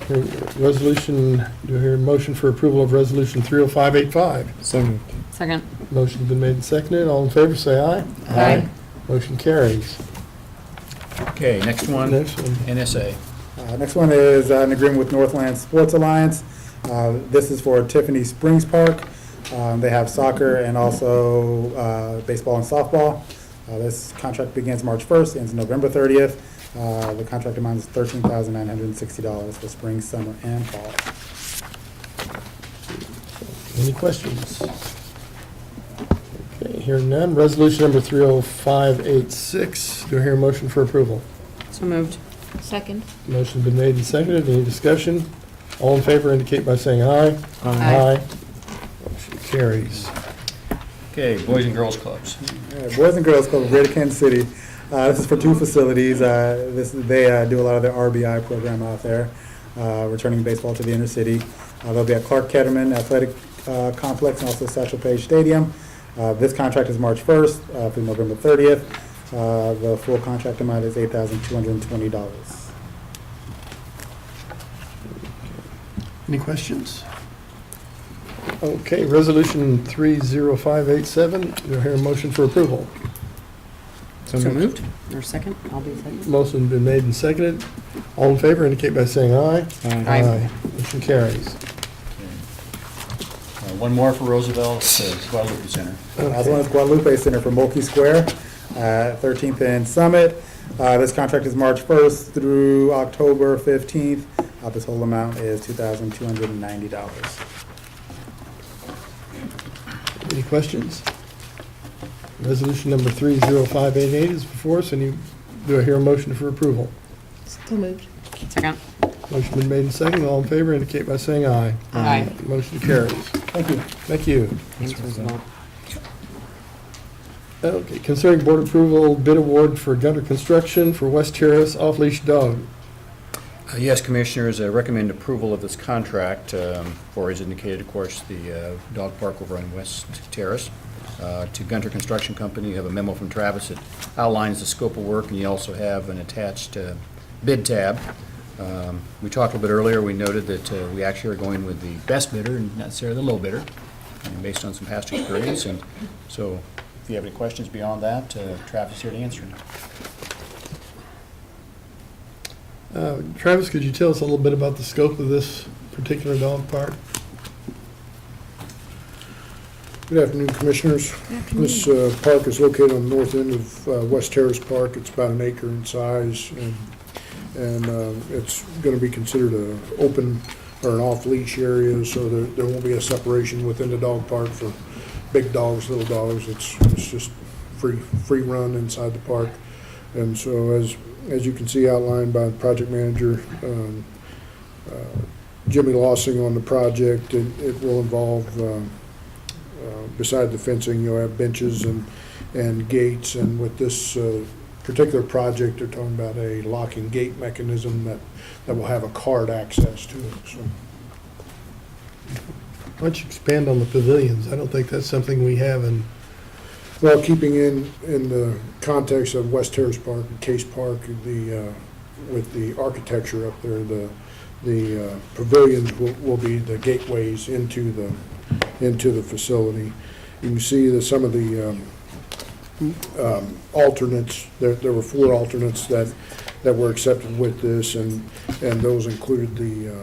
Resolution, do I hear a motion for approval of resolution 30585? So moved. Second. Motion's been made and seconded. All in favor, say aye. Aye. Motion carries. Okay, next one, Next one. NSA. Next one is an agreement with Northland Sports Alliance. This is for Tiffany Springs Park. They have soccer and also baseball and softball. This contract begins March 1st, ends November 30th. The contract amount is $13,960 for spring, summer, and fall. Any questions? Okay, hearing none. Resolution number 30586. Do I hear a motion for approval? So moved. Second. Motion's been made and seconded. Any discussion? All in favor indicate by saying aye. Aye. Motion carries. Okay, Boys and Girls Clubs. Boys and Girls Club of Greater Kansas City. This is for two facilities. They do a lot of their RBI program out there, returning baseball to the inner city. They'll be at Clark Ketterman Athletic Complex and also Satchel Paige Stadium. This contract is March 1st through November 30th. The full contract amount is $8,220. Any questions? Okay, resolution 30587. Do I hear a motion for approval? So moved. Or second? I'll be second. Motion been made and seconded. All in favor indicate by saying aye. Aye. Motion carries. One more for Roosevelt Guadalupe Center. Last one is Guadalupe Center for Mulkey Square, 13th and Summit. This contract is March 1st through October 15th. The total amount is $2,290. Any questions? Resolution number 30588 is before us. Do I hear a motion for approval? So moved. Second. Motion been made and seconded. All in favor indicate by saying aye. Aye. Motion carries. Thank you. Thank you. Thanks, Roosevelt. Okay, concerning board approval, bid award for Gunter Construction for West Terrace off-leash dog. Yes, Commissioners, I recommend approval of this contract for, as indicated, of course, the dog park over on West Terrace. To Gunter Construction Company, you have a memo from Travis that outlines the scope of work, and you also have an attached bid tab. We talked a little bit earlier, we noted that we actually are going with the best bidder and not necessarily the low bidder, based on some past experience. And so if you have any questions beyond that, Travis is here to answer them. Travis, could you tell us a little bit about the scope of this particular dog park? Good afternoon, Commissioners. This park is located on the north end of West Terrace Park. It's about an acre in size, and it's going to be considered an open or an off-leash area, so there won't be a separation within the dog park for big dogs, little dogs. It's just free run inside the park. And so as you can see outlined by the project manager, Jimmy Lossing on the project, it will involve beside the fencing, you'll have benches and gates, and with this particular project, they're talking about a locking gate mechanism that will have a card access to it. So, Why don't you expand on the pavilions? I don't think that's something we have in. well, keeping in the context of West Terrace Park and Case Park, with the architecture up there, the pavilions will be the gateways into the facility. You can see that some of the alternates, there were 4 alternates that were accepted with this, and those included the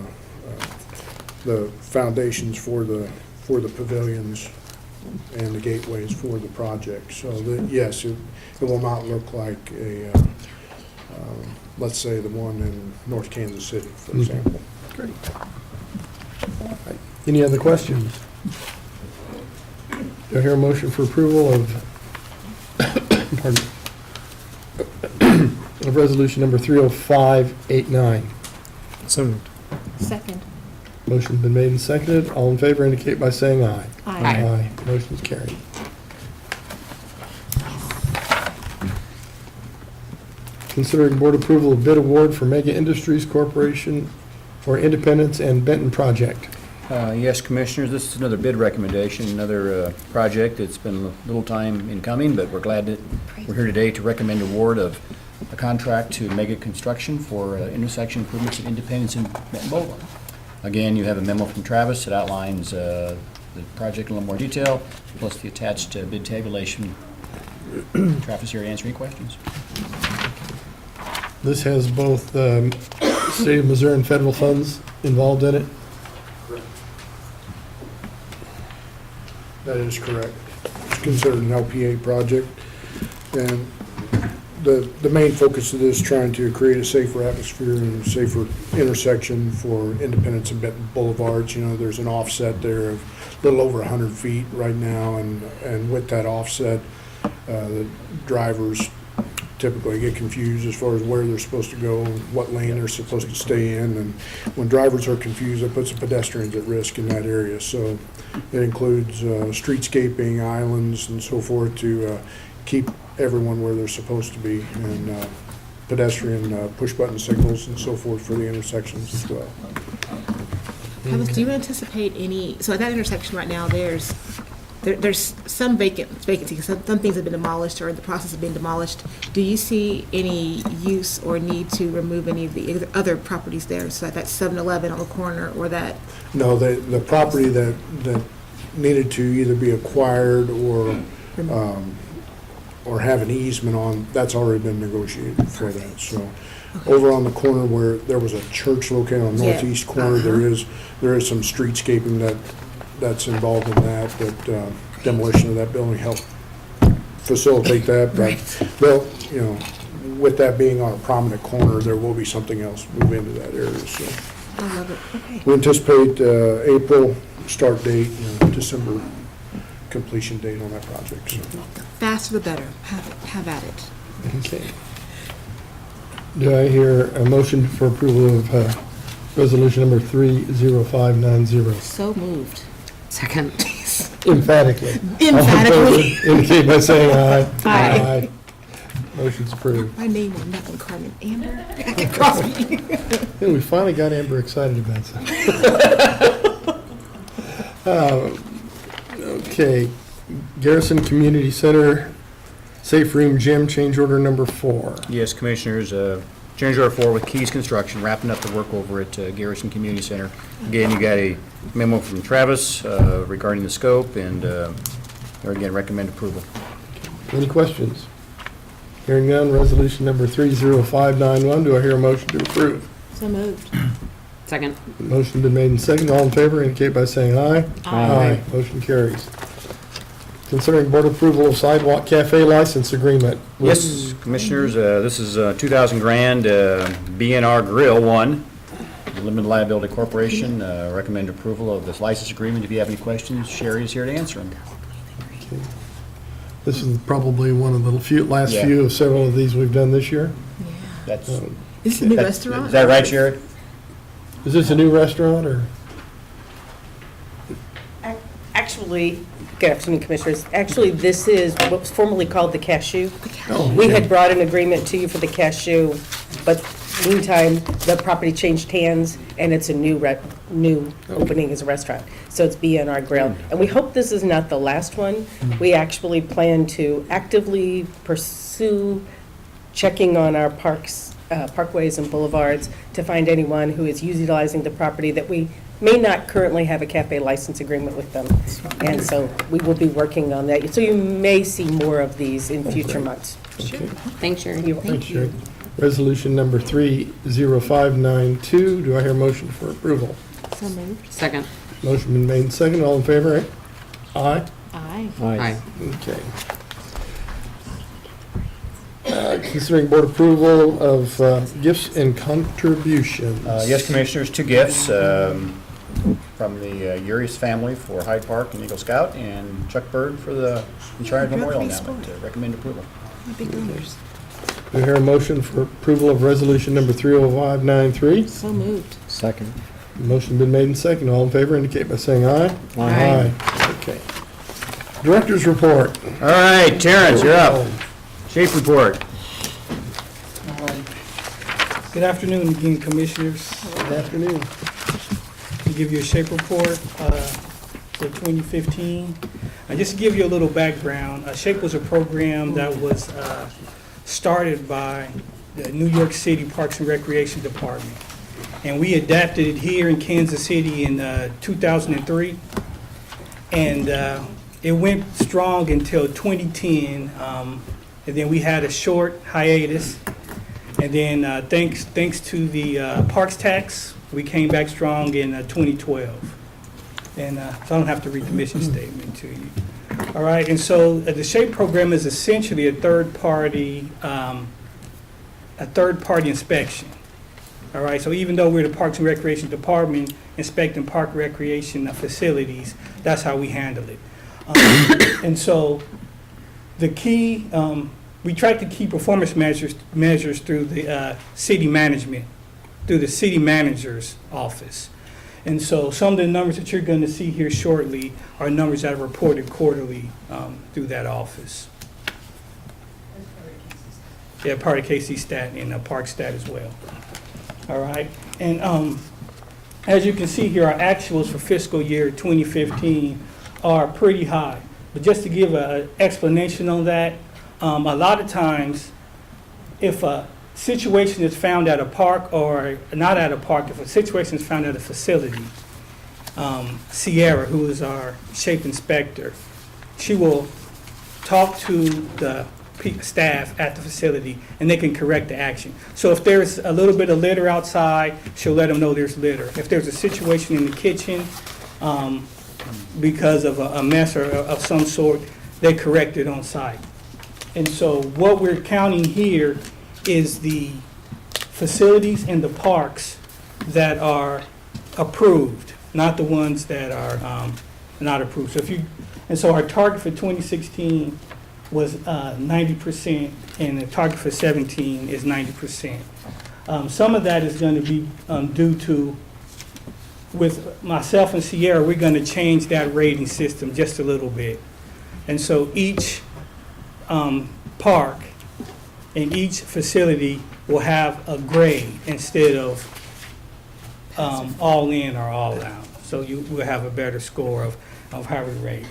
foundations for the pavilions and the gateways for the project. So yes, it will not look like let's say the one in North Kansas City, for example. Great. Any other questions? Do I hear a motion for approval of, of resolution number 30589? So moved. Second. Motion's been made and seconded. All in favor indicate by saying aye. Aye. Aye. Motion's carried. Considering board approval of bid award for Mega Industries Corporation for Independence and Benton Project. Yes, Commissioners, this is another bid recommendation, another project that's been a little time in coming, but we're glad that we're here today to recommend award of a contract to Mega Construction for intersection improvements at Independence and Benton Boulevard. Again, you have a memo from Travis that outlines the project in a little more detail, plus the attached bid tabulation. Travis here to answer any questions. This has both state of Missouri and federal funds involved in it? That is correct. It's considered an LPA project, and the main focus of this is trying to create a safer atmosphere and a safer intersection for Independence and Benton Boulevards. You know, there's an offset there of a little over 100 feet right now, and with that offset, the drivers typically get confused as far as where they're supposed to go and what lane they're supposed to stay in. And when drivers are confused, it puts the pedestrians at risk in that area. So it includes streetscaping, islands, and so forth to keep everyone where they're supposed to be, and pedestrian push-button signals and so forth for the intersections as well. Travis, do you anticipate any, so at that intersection right now, there's some vacancy, some things have been demolished or in the process of being demolished. Do you see any use or need to remove any of the other properties there? So that 7-Eleven on the corner or that? No, the property that needed to either be acquired or have an easement on, that's already been negotiated for that. So over on the corner where there was a church located on the northeast corner, there is some streetscaping that's involved in that demolition of that building helped facilitate that. But they'll, you know, with that being on a prominent corner, there will be something else move into that area. So I love it. Okay. we anticipate April start date, December completion date on that project. So. Faster the better. Have at it. Okay. Do I hear a motion for approval of resolution number 30590? So moved. Second. Emphatically. Emphatically. All in favor indicate by saying aye. Aye. Motion's approved. My name on that one, Carmen. Amber. Crosby. Yeah, we finally got Amber excited about something. Okay, Garrison Community Center, Safe Room Gym, change order number 4. Yes, Commissioners, change order 4 with Keys Construction, wrapping up the work over at Garrison Community Center. Again, you got a memo from Travis regarding the scope, and there again, recommend approval. Any questions? Hearing none, resolution number 30591, do I hear a motion to approve? So moved. Second. Motion been made and seconded, all in favor indicate by saying aye. Aye. Motion carries. Considering board approval of Sidewalk Cafe license agreement. with- Yes, Commissioners, this is $2,000 BNR Grill 1, Limited Liability Corporation. Recommend approval of this license agreement. If you have any questions, Sherry is here to answer them. Okay. This is probably one of the last Yeah. few of several of these we've done this year. That's, Is this a new that- restaurant? Is that right, Sherry? Is this a new restaurant, or? Actually, good afternoon, Commissioners. Actually, this is what was formerly called the Cashew. Oh, We okay. had brought an agreement to you for the Cashew, but meantime, the property changed hands, and it's a new opening as a restaurant. So it's BNR Grill. And we hope this is not the last one. We actually plan to actively pursue checking on our parkways and boulevards to find anyone who is utilizing the property that we may not currently have a cafe license agreement with them. And so we will be working on that. So you may see more of these in future months. Okay. Thanks, Sherry. Thanks, Sherry. Resolution number 30592, do I hear a motion for approval? So moved. Second. Motion been made and seconded, all in favor, eh? Aye? Aye. Aye. Okay. Considering board approval of gifts and contributions. Yes, Commissioners, 2 gifts from the Urias family for Hyde Park and Eagle Scout, and Chuck Bird for the Enshrinement Memorial Endowment. Recommend approval. Big numbers. Do I hear a motion for approval of resolution number 30593? So moved. Second. Motion been made and seconded, all in favor indicate by saying aye. Aye. Okay. Director's report. All right, Terrence, you're up. Chief report. Good afternoon again, Commissioners. Good afternoon. To give you a shape report for 2015. Just to give you a little background, SHAPE was a program that was started by the New York City Parks and Recreation Department. And we adapted it here in Kansas City in 2003. And it went strong until 2010. And then we had a short hiatus. And then thanks to the parks tax, we came back strong in 2012. And so I don't have to read the mission statement to you. All right, and so the SHAPE program is essentially a third-party inspection. All right, so even though we're the Parks and Recreation Department inspecting park recreation facilities, that's how we handle it. And so the key, we track the key performance measures through the city management, through the city manager's office. And so some of the numbers that you're going to see here shortly are numbers that are reported quarterly through that office. Yeah, part of KC Stat and Park Stat as well. All right, and as you can see here, our actuals for fiscal year 2015 are pretty high. But just to give an explanation on that, a lot of times, if a situation is found at a park or not at a park, if a situation is found at a facility, Sierra, who is our SHAPE inspector, she will talk to the staff at the facility and they can correct the action. So if there's a little bit of litter outside, she'll let them know there's litter. If there's a situation in the kitchen because of a mess or of some sort, they correct it on site. And so what we're counting here is the facilities and the parks that are approved, not the ones that are not approved. So our target for 2016 was 90%, and the target for 17 is 90%. Some of that is going to be due to, with myself and Sierra, we're going to change that rating system just a little bit. And so each park and each facility will have a grade instead of all in or all out. So you will have a better score of how we rate.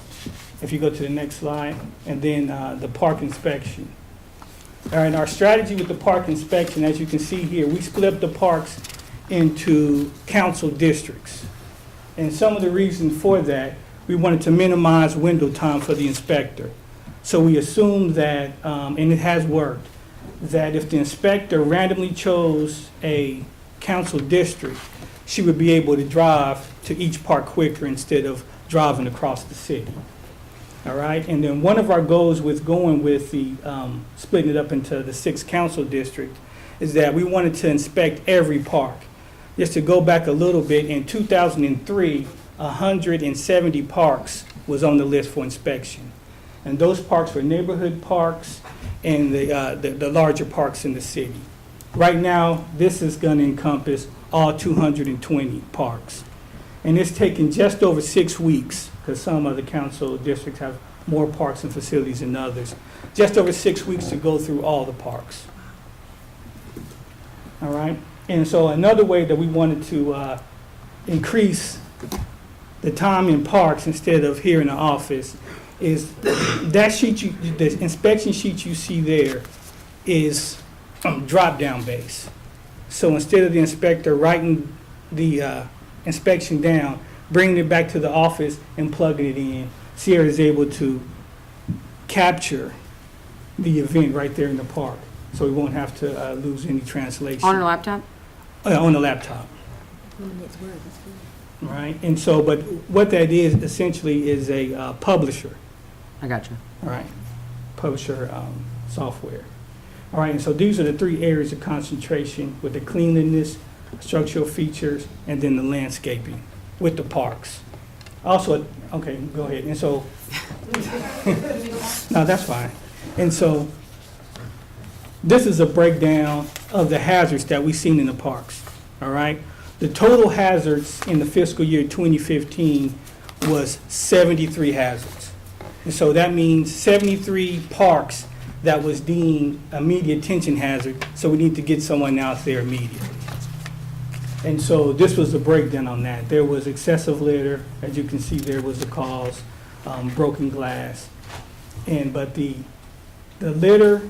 If you go to the next slide, and then the park inspection. All right, our strategy with the park inspection, as you can see here, we split the parks into council districts. And some of the reasons for that, we wanted to minimize window time for the inspector. So we assumed that, and it has worked, that if the inspector randomly chose a council district, she would be able to drive to each park quicker instead of driving across the city. All right, and then one of our goals with going with the splitting it up into the 6 council districts is that we wanted to inspect every park. Just to go back a little bit, in 2003, 170 parks was on the list for inspection. And those parks were neighborhood parks and the larger parks in the city. Right now, this is going to encompass all 220 parks. And it's taken just over 6 weeks, because some of the council districts have more parks and facilities than others, just over 6 weeks to go through all the parks. All right? And so another way that we wanted to increase the time in parks instead of here in the office is that sheet, the inspection sheet you see there is drop-down base. So instead of the inspector writing the inspection down, bringing it back to the office and plugging it in, Sierra is able to capture the event right there in the park. So we won't have to lose any translation. On your laptop? On the laptop. Right, and so, but what that is essentially is a publisher. I got you. All right, publisher software. All right, and so these are the 3 areas of concentration with the cleanliness, structural features, and then the landscaping with the parks. Also, okay, go ahead. And so, no, that's fine. And so, this is a breakdown of the hazards that we've seen in the parks. All right, the total hazards in the fiscal year 2015 was 73 hazards. And so that means 73 parks that was deemed a media attention hazard, so we need to get someone out there immediately. And so this was a breakdown on that. There was excessive litter, as you can see there was the cause, broken glass. But the litter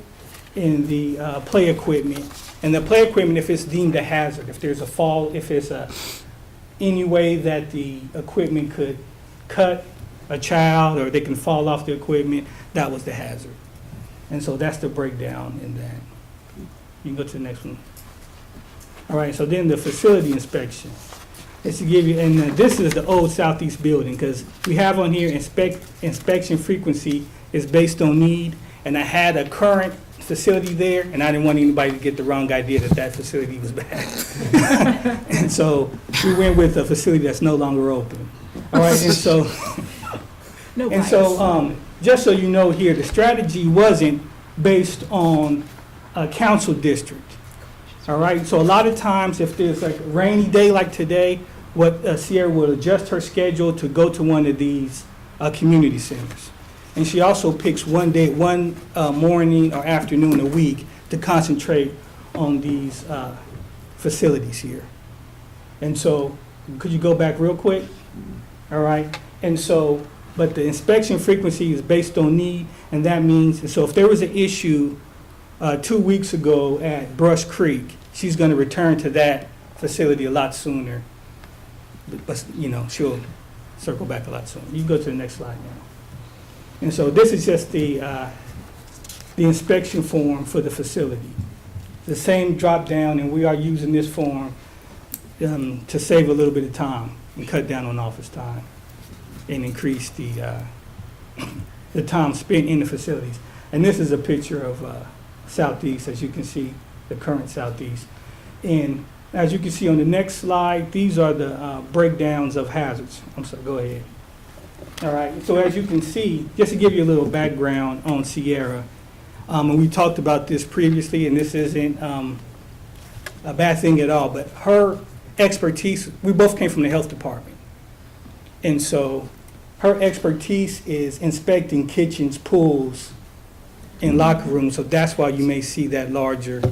and the play equipment, and the play equipment, if it's deemed a hazard, if there's a fall, if it's any way that the equipment could cut a child or they can fall off the equipment, that was the hazard. And so that's the breakdown in that. You can go to the next one. All right, so then the facility inspection. It's to give you, and this is the old Southeast building, because we have on here inspection frequency is based on need, and I had a current facility there, and I didn't want anybody to get the wrong idea that that facility was bad. And so we went with a facility that's no longer open. All right, and so, No and bias. so, just so you know here, the strategy wasn't based on a council district. All right, so a lot of times if there's like a rainy day like today, what Sierra will adjust her schedule to go to one of these community centers. And she also picks one day, one morning or afternoon a week to concentrate on these facilities here. And so, could you go back real quick? All right, and so, but the inspection frequency is based on need, and that means, and so if there was an issue 2 weeks ago at Brush Creek, she's going to return to that facility a lot sooner. But, you know, she'll circle back a lot sooner. You can go to the next slide now. And so this is just the inspection form for the facility. The same drop down, and we are using this form to save a little bit of time and cut down on office time and increase the time spent in the facilities. And this is a picture of Southeast, as you can see, the current Southeast. And as you can see on the next slide, these are the breakdowns of hazards. I'm sorry, go ahead. All right, so as you can see, just to give you a little background on Sierra, and we talked about this previously, and this isn't a bad thing at all, but her expertise, we both came from the health department. And so her expertise is inspecting kitchens, pools, and locker rooms, so that's why you may see that larger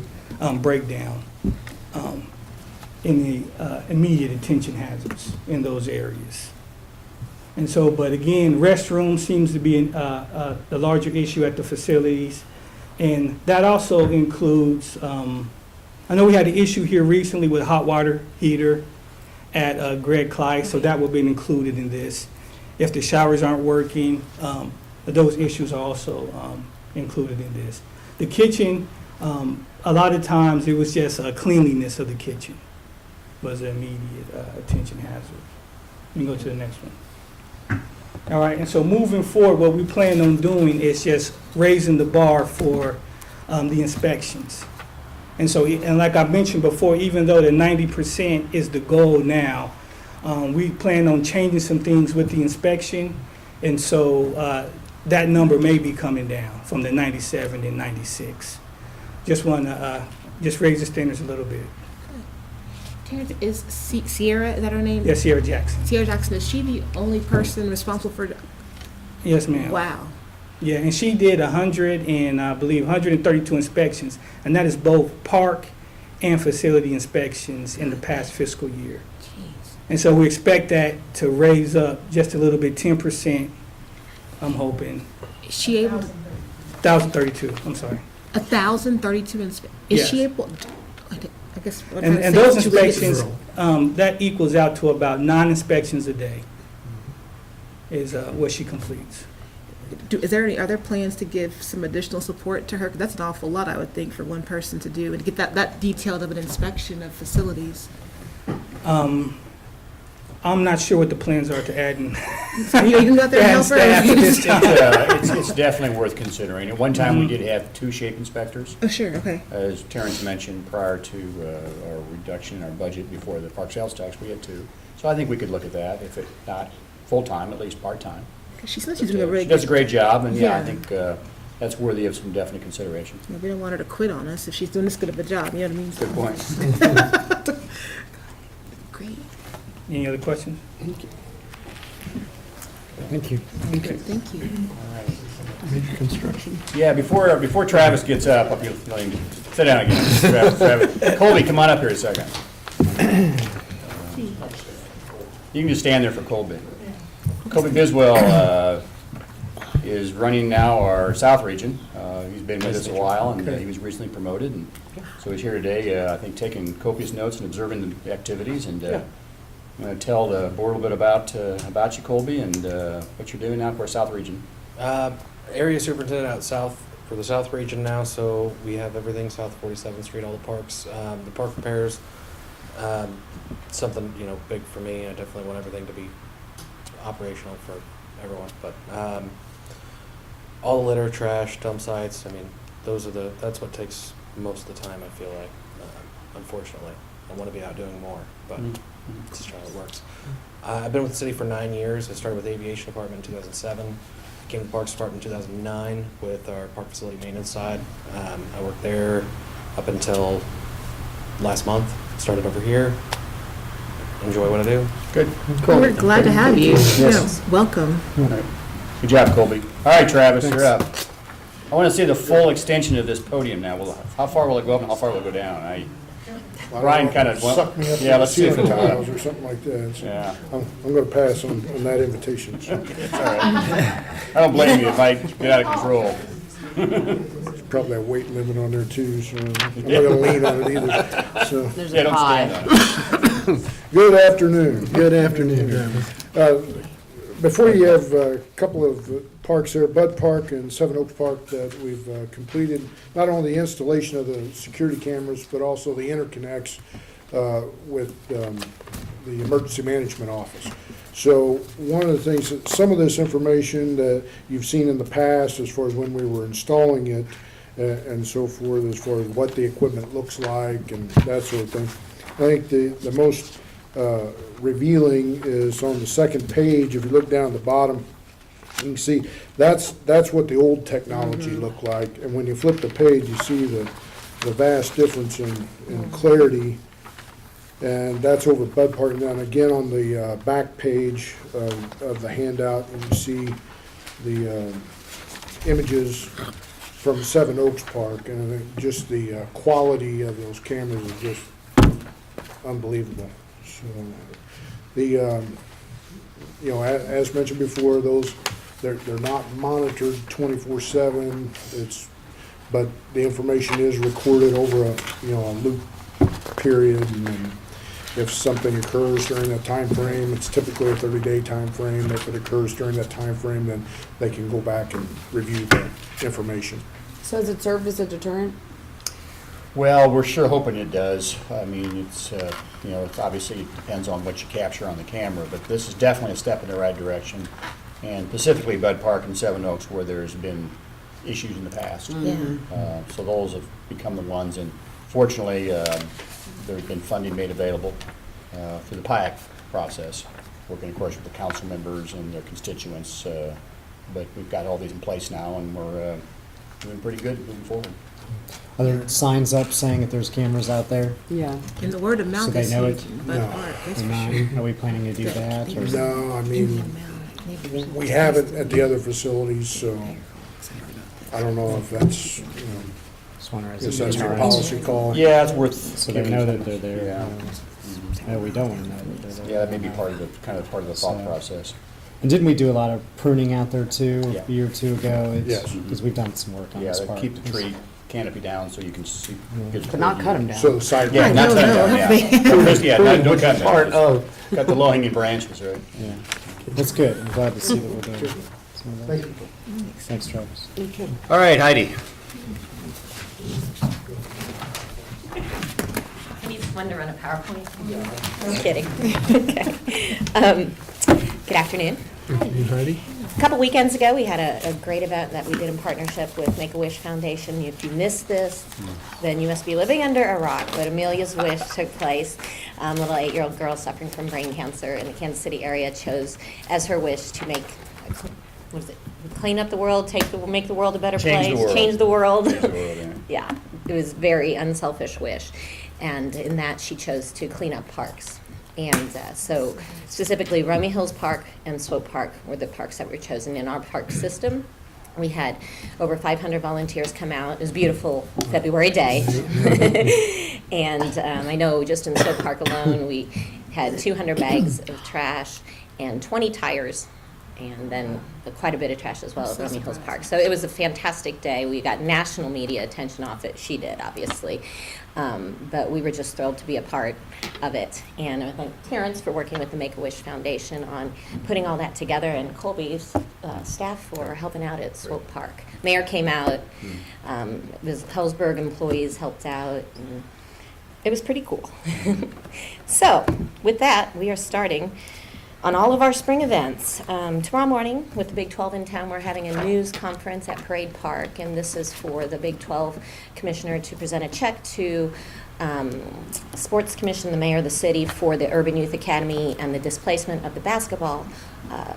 breakdown in the immediate attention hazards in those areas. And so, but again, restrooms seems to be the larger issue at the facilities. And that also includes, I know we had an issue here recently with a hot water heater at Greg Clyde, so that will be included in this. If the showers aren't working, those issues are also included in this. The kitchen, a lot of times it was just cleanliness of the kitchen was an immediate attention hazard. You can go to the next one. All right, and so moving forward, what we plan on doing is just raising the bar for the inspections. And so, and like I mentioned before, even though the 90% is the goal now, we plan on changing some things with the inspection. And so that number may be coming down from the 97 to 96. Just want to just raise the standards a little bit. Terrence, is Sierra, is that her name? Yes, Sierra Jackson. Sierra Jackson, is she the only person responsible for? Yes, ma'am. Wow. Yeah, and she did 100 and I believe 132 inspections, and that is both park and facility inspections in the past fiscal year. Jeez. And so we expect that to raise up just a little bit, 10%, I'm hoping. Is she able to, 1,032, I'm sorry. 1,032 inspections? Is she Yes. able, I guess what I'm trying to And say those is she really- inspections, that equals out to about 9 inspections a day is what she completes. Is there any other plans to give some additional support to her? 'Cause that's an awful lot, I would think, for one person to do, and to get that detailed of an inspection of facilities. I'm not sure what the plans are to add in. So you can go out there and help her? Staff at this time. It's definitely worth considering. At one time, we did have 2 shape inspectors. Oh, sure, okay. As Terrence mentioned, prior to our reduction in our budget before the park sales tax, we had 2. So I think we could look at that, if it not full-time, at least part-time. 'Cause she says she's doing a really She does a good. great job, and yeah, I Yeah. think that's worthy of some definite consideration. Yeah, we don't want her to quit on us if she's doing this good of a job, you know what I mean? Good point. Great, Any other questions? Thank you. Okay. thank you. Major construction. Yeah, before Travis gets up, I'll be letting you sit down again. Travis. Colby, come on up here a second. You can just stand there for Colby. Colby Biswell is running now our South Region. He's been with us a while, and he was recently promoted, and so he's here today, I think, taking copious notes and observing the activities, and I'm going to tell the board a little bit about you, Colby, and what you're doing now for our South Region. Area superintendent out south for the South region now, so we have everything South 47th Street, all the parks. The park repairs, something, you know, big for me. I definitely want everything to be operational for everyone, but all the litter, trash, dump sites, I mean, that's what takes most of the time, I feel like, unfortunately. I want to be out doing more, but it's just how it works. I've been with the city for 9 years. I started with the aviation department in 2007. I came to the parks department in 2009 with our park facility maintenance side. I worked there up until last month. Started over here. Enjoy what I do. Good. We're glad to have you. Yes. Yeah, welcome. Good job, Colby. All right, Travis, you're up. I want to see the full extension of this podium now. Well, how far will it go up and how far will it go down? Brian kind of, Suck me up yeah, in let's see if ceiling it'll go tiles up. or something like that. So Yeah. I'm going to pass on that invitation. So. It's all right. I don't blame you, it might get out of control. There's probably a weight limit on there too, so I'm not going to lean on it either. So. There's Yeah, a don't stand pie. on it. Good afternoon. Good afternoon, Travis. Before you have a couple of parks there, Bud Park and Seven Oaks Park that we've completed, not only the installation of the security cameras, but also the interconnects with the emergency management office. So one of the things, that some of this information that you've seen in the past as far as when we were installing it and so forth, as far as what the equipment looks like and that sort of thing. I think the most revealing is on the second page. If you look down at the bottom, you can see that's what the old technology looked like. And when you flip the page, you see the vast difference in clarity. And that's over Bud Park. And then again on the back page of the handout, and you see the images from Seven Oaks Park. And I think just the quality of those cameras is just unbelievable. So the you know, as mentioned before, they're not monitored 24/7. But the information is recorded over a loop period, and then if something occurs during that time frame, it's typically a 30-day time frame. If it occurs during that time frame, then they can go back and review the information. So has it served as a deterrent? Well, we're sure hoping it does. I mean, it's, it's obviously it depends on what you capture on the camera, but this is definitely a step in the right direction. And specifically Bud Park and Seven Oaks where there's been issues in the past. Yeah. So those have become the ones, and fortunately, there's been funding made available through the PIAC process, working, of course, with the council members and their constituents. But we've got all these in place now, and we're doing pretty good moving forward. Are there signs up saying that there's cameras out there? Yeah. And the word of mouth So they is know huge it? in Bud No. Park, that's Or for not? sure. Are we planning to do that? Or No, I mean, we have it at the other facilities, so I don't know if that's, Just wondering. I guess that's your policy call. Yeah, it's worth. So they know that they're there. No, we don't want to know that they're there. Yeah, that may be part of the thought So- process. And didn't we do a lot of pruning out there too, Yeah. a year or two ago? Yes. Because we've done some work on Yeah, this they park. keep the tree canopy down so you can see. get But not cut them down. So the side. Yeah, not cut them down, yeah. Yeah, don't cut them Part down. of. Cut the low-hanging branches, right? Yeah. That's good. I'm glad to see that we're doing some of that. Thank you. Thanks, Travis. All right, Heidi. I need someone to run a PowerPoint. I'm kidding. Okay. Good afternoon. Heidi? A couple weekends ago, we had a great event that we did in partnership with Make-A-Wish Foundation. If you missed this, then you must be living under a rock. But Amelia's Wish took place. A little 8-year-old girl suffering from brain cancer in the Kansas City area chose as her wish to make, what is it, clean up the world, make the world a better Change the place, world. change the world. Change the world, yeah. Yeah, it was a very unselfish wish. And in that, she chose to clean up parks. And so specifically, Rummy Hills Park and Swope Park were the parks that were chosen in our park system. We had over 500 volunteers come out. It was a beautiful February day. And I know just in Swope Park alone, we had 200 bags of trash and 20 tires and then quite a bit of trash as well at Rummy Hills Park. So it was a fantastic day. We got national media attention off it. She did, obviously. But we were just thrilled to be a part of it. And I thank Terrence for working with the Make-A-Wish Foundation on putting all that together, and Colby's staff for helping out at Swope Park. Mayor came out. The Hellsburg employees helped out. And it was pretty cool. So with that, we are starting on all of our spring events. Tomorrow morning, with the Big 12 in town, we're having a news conference at Parade Park, and this is for the Big 12 commissioner to present a check to Sports Commission, the mayor of the city, for the Urban Youth Academy and the displacement of the basketball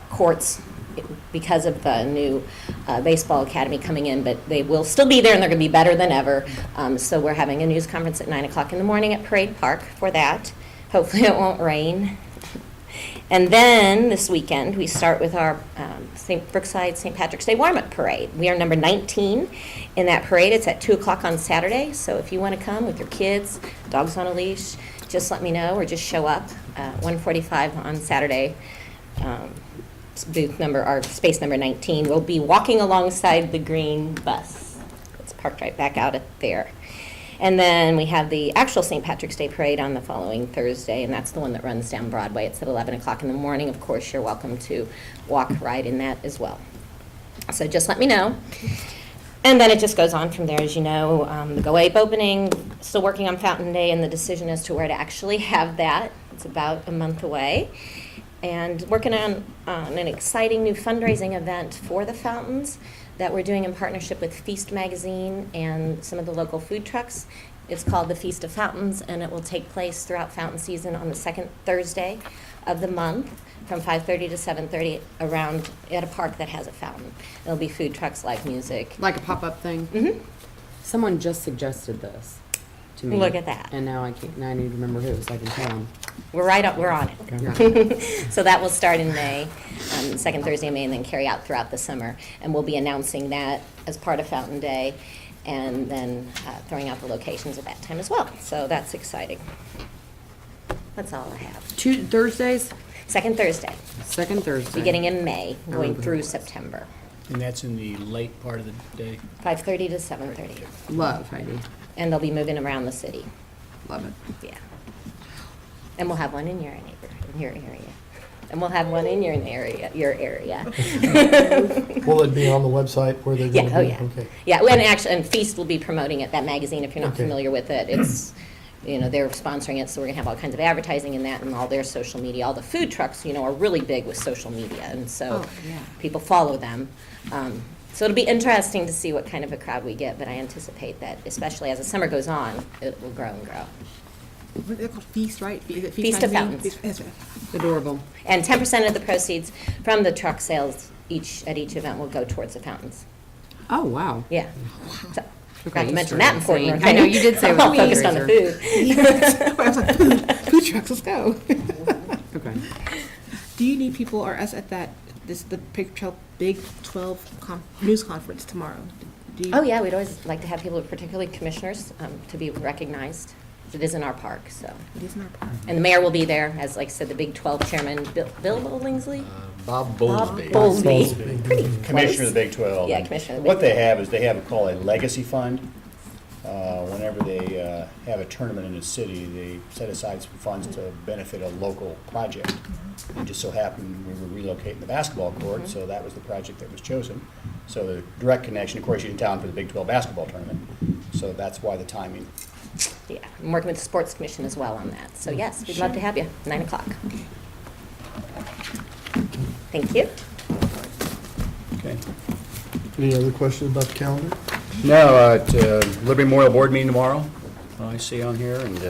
courts because of the new baseball academy coming in, but they will still be there, and they're going to be better than ever. So we're having a news conference at 9 o'clock in the morning at Parade Park for that. Hopefully it won't rain. And then this weekend, we start with our Brookside St. Patrick's Day warm-up parade. We are number 19 in that parade. It's at 2 o'clock on Saturday, so if you want to come with your kids, dogs on a leash, just let me know, or just show up. 1:45 on Saturday, booth number, or space number 19. We'll be walking alongside the green bus. It's parked right back out there. And then we have the actual St. Patrick's Day Parade on the following Thursday, and that's the one that runs down Broadway. It's at 11 o'clock in the morning. Of course, you're welcome to walk right in that as well. So just let me know. And then it just goes on from there, as you know. The Go Ape opening, still working on Fountain Day and the decision as to where to actually have that. It's about a month away. And working on an exciting new fundraising event for the fountains that we're doing in partnership with Feast Magazine and some of the local food trucks. It's called the Feast of Fountains, and it will take place throughout fountain season on the second Thursday of the month from 5:30 to 7:30 around at a park that has a fountain. There'll be food trucks, live music. Like a pop-up thing? Mm-hmm. Someone just suggested this to me. Look at that. And now I need to remember who, so I can tell them. We're on it. So that will start in May, second Thursday of May, and then carry out throughout the summer. And we'll be announcing that as part of Fountain Day, and then throwing out the locations at that time as well. So that's exciting. That's all I have. 2 Thursdays? Second Thursday. Second Thursday. Beginning in May, going remember through who it was. September. And that's in the late part of the day. 5:30 to 7:30. Love, Heidi. And they'll be moving around the city. Love it. Yeah. And we'll have one in your area. And we'll have one in your area. Will it be on the website where they're going to be? Yeah, oh yeah. Okay. Yeah, and actually, and Feast will be promoting it, that magazine, if you're not Okay. familiar with it. It's, they're sponsoring it, so we're gonna have all kinds of advertising in that and all their social media. All the food trucks, are really big with social media, and so people follow them. So it'll be interesting to see what kind of a crowd we get, but I anticipate that, especially as the summer goes on, it will grow and grow. What are they called? Feast, right? Is it Feast of Magazine? Fountains. Adorable. And 10% of the proceeds from the truck sales at each event will go towards the fountains. Oh, wow. Yeah. So, Okay, not to you mention started that important saying- thing. I know, you did say it was I'm a focused on the fundraiser. food. I was like, food trucks, let's go. Okay. Do you need people or us at the Big 12 news conference tomorrow? Do you- Oh, yeah, we'd always like to have people, particularly commissioners, to be recognized. It is in our park, so. It is in our park. And the mayor will be there, as like I said, the Big 12 chairman, Bill Billingsley? Bob Bob Bowlesby. Bowlesby. Pretty Commissioner of the close. Big 12. Yeah, Commissioner of the What Big they have is they have called a legacy fund. Whenever they have a tournament in the city, they set aside some funds to benefit a local project. It just so happened we were relocating the basketball court, so that was the project that was chosen. So the direct connection, of course, you're in town for the Big 12 basketball tournament, so that's why the timing. Yeah, I'm working with the Sports Commission as well on that. So yes, we'd love to have you, 9 o'clock. Thank you. Okay. Any other questions about the calendar? No, at Liberty Memorial Board meeting tomorrow, I see on here, and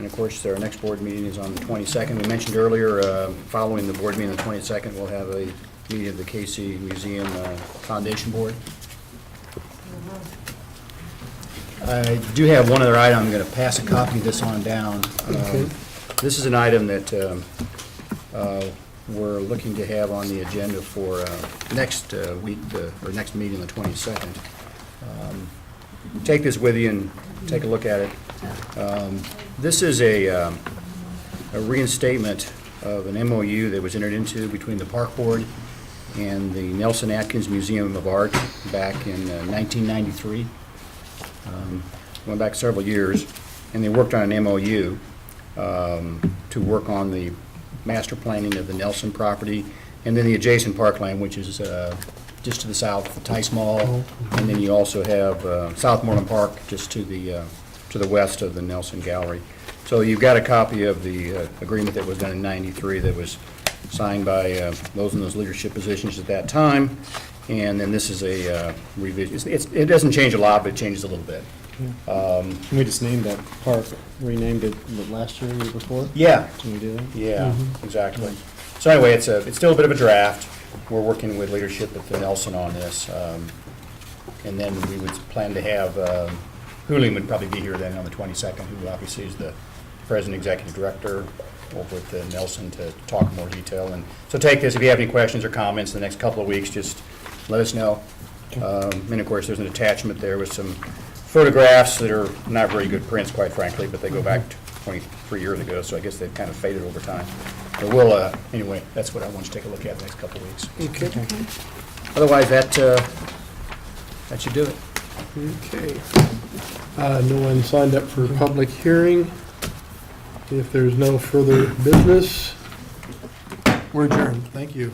of course, our next board meeting is on the 22nd. We mentioned earlier, following the board meeting on the 22nd, we'll have a meeting of the KC Museum Foundation Board. I do have one other item. I'm going to pass a copy of this on down. This is an item that we're looking to have on the agenda for next week, or next meeting, the 22nd. Take this with you and take a look at it. This is a reinstatement of an MOU that was entered into between the Park Board and the Nelson Atkins Museum of Art back in 1993. Went back several years, and they worked on an MOU to work on the master planning of the Nelson property, and then the adjacent parkland, which is just to the south of the Tice Mall, and then you also have Southmoreland Park just to the west of the Nelson Gallery. So you've got a copy of the agreement that was done in '93 that was signed by those in those leadership positions at that time, and then this is a revision. It doesn't change a lot, but it changes a little bit. We just named that park, renamed it last year, year before? Yeah. Can we do that? Yeah, exactly. So anyway, it's still a bit of a draft. We're working with leadership at the Nelson on this. And then we would plan to have, Julian would probably be here then on the 22nd, who obviously is the president executive director over at the Nelson to talk in more detail. And so take this, if you have any questions or comments in the next couple of weeks, just let us know. And of course, there's an attachment there with some photographs that are not very good prints, quite frankly, but they go back 23 years ago, so I guess they've kind of faded over time. But we'll, anyway, that's what I want you to take a look at the next couple of weeks. Okay. Otherwise, that should do it. Okay. No one signed up for a public hearing. If there's no further business, we're adjourned. Thank you.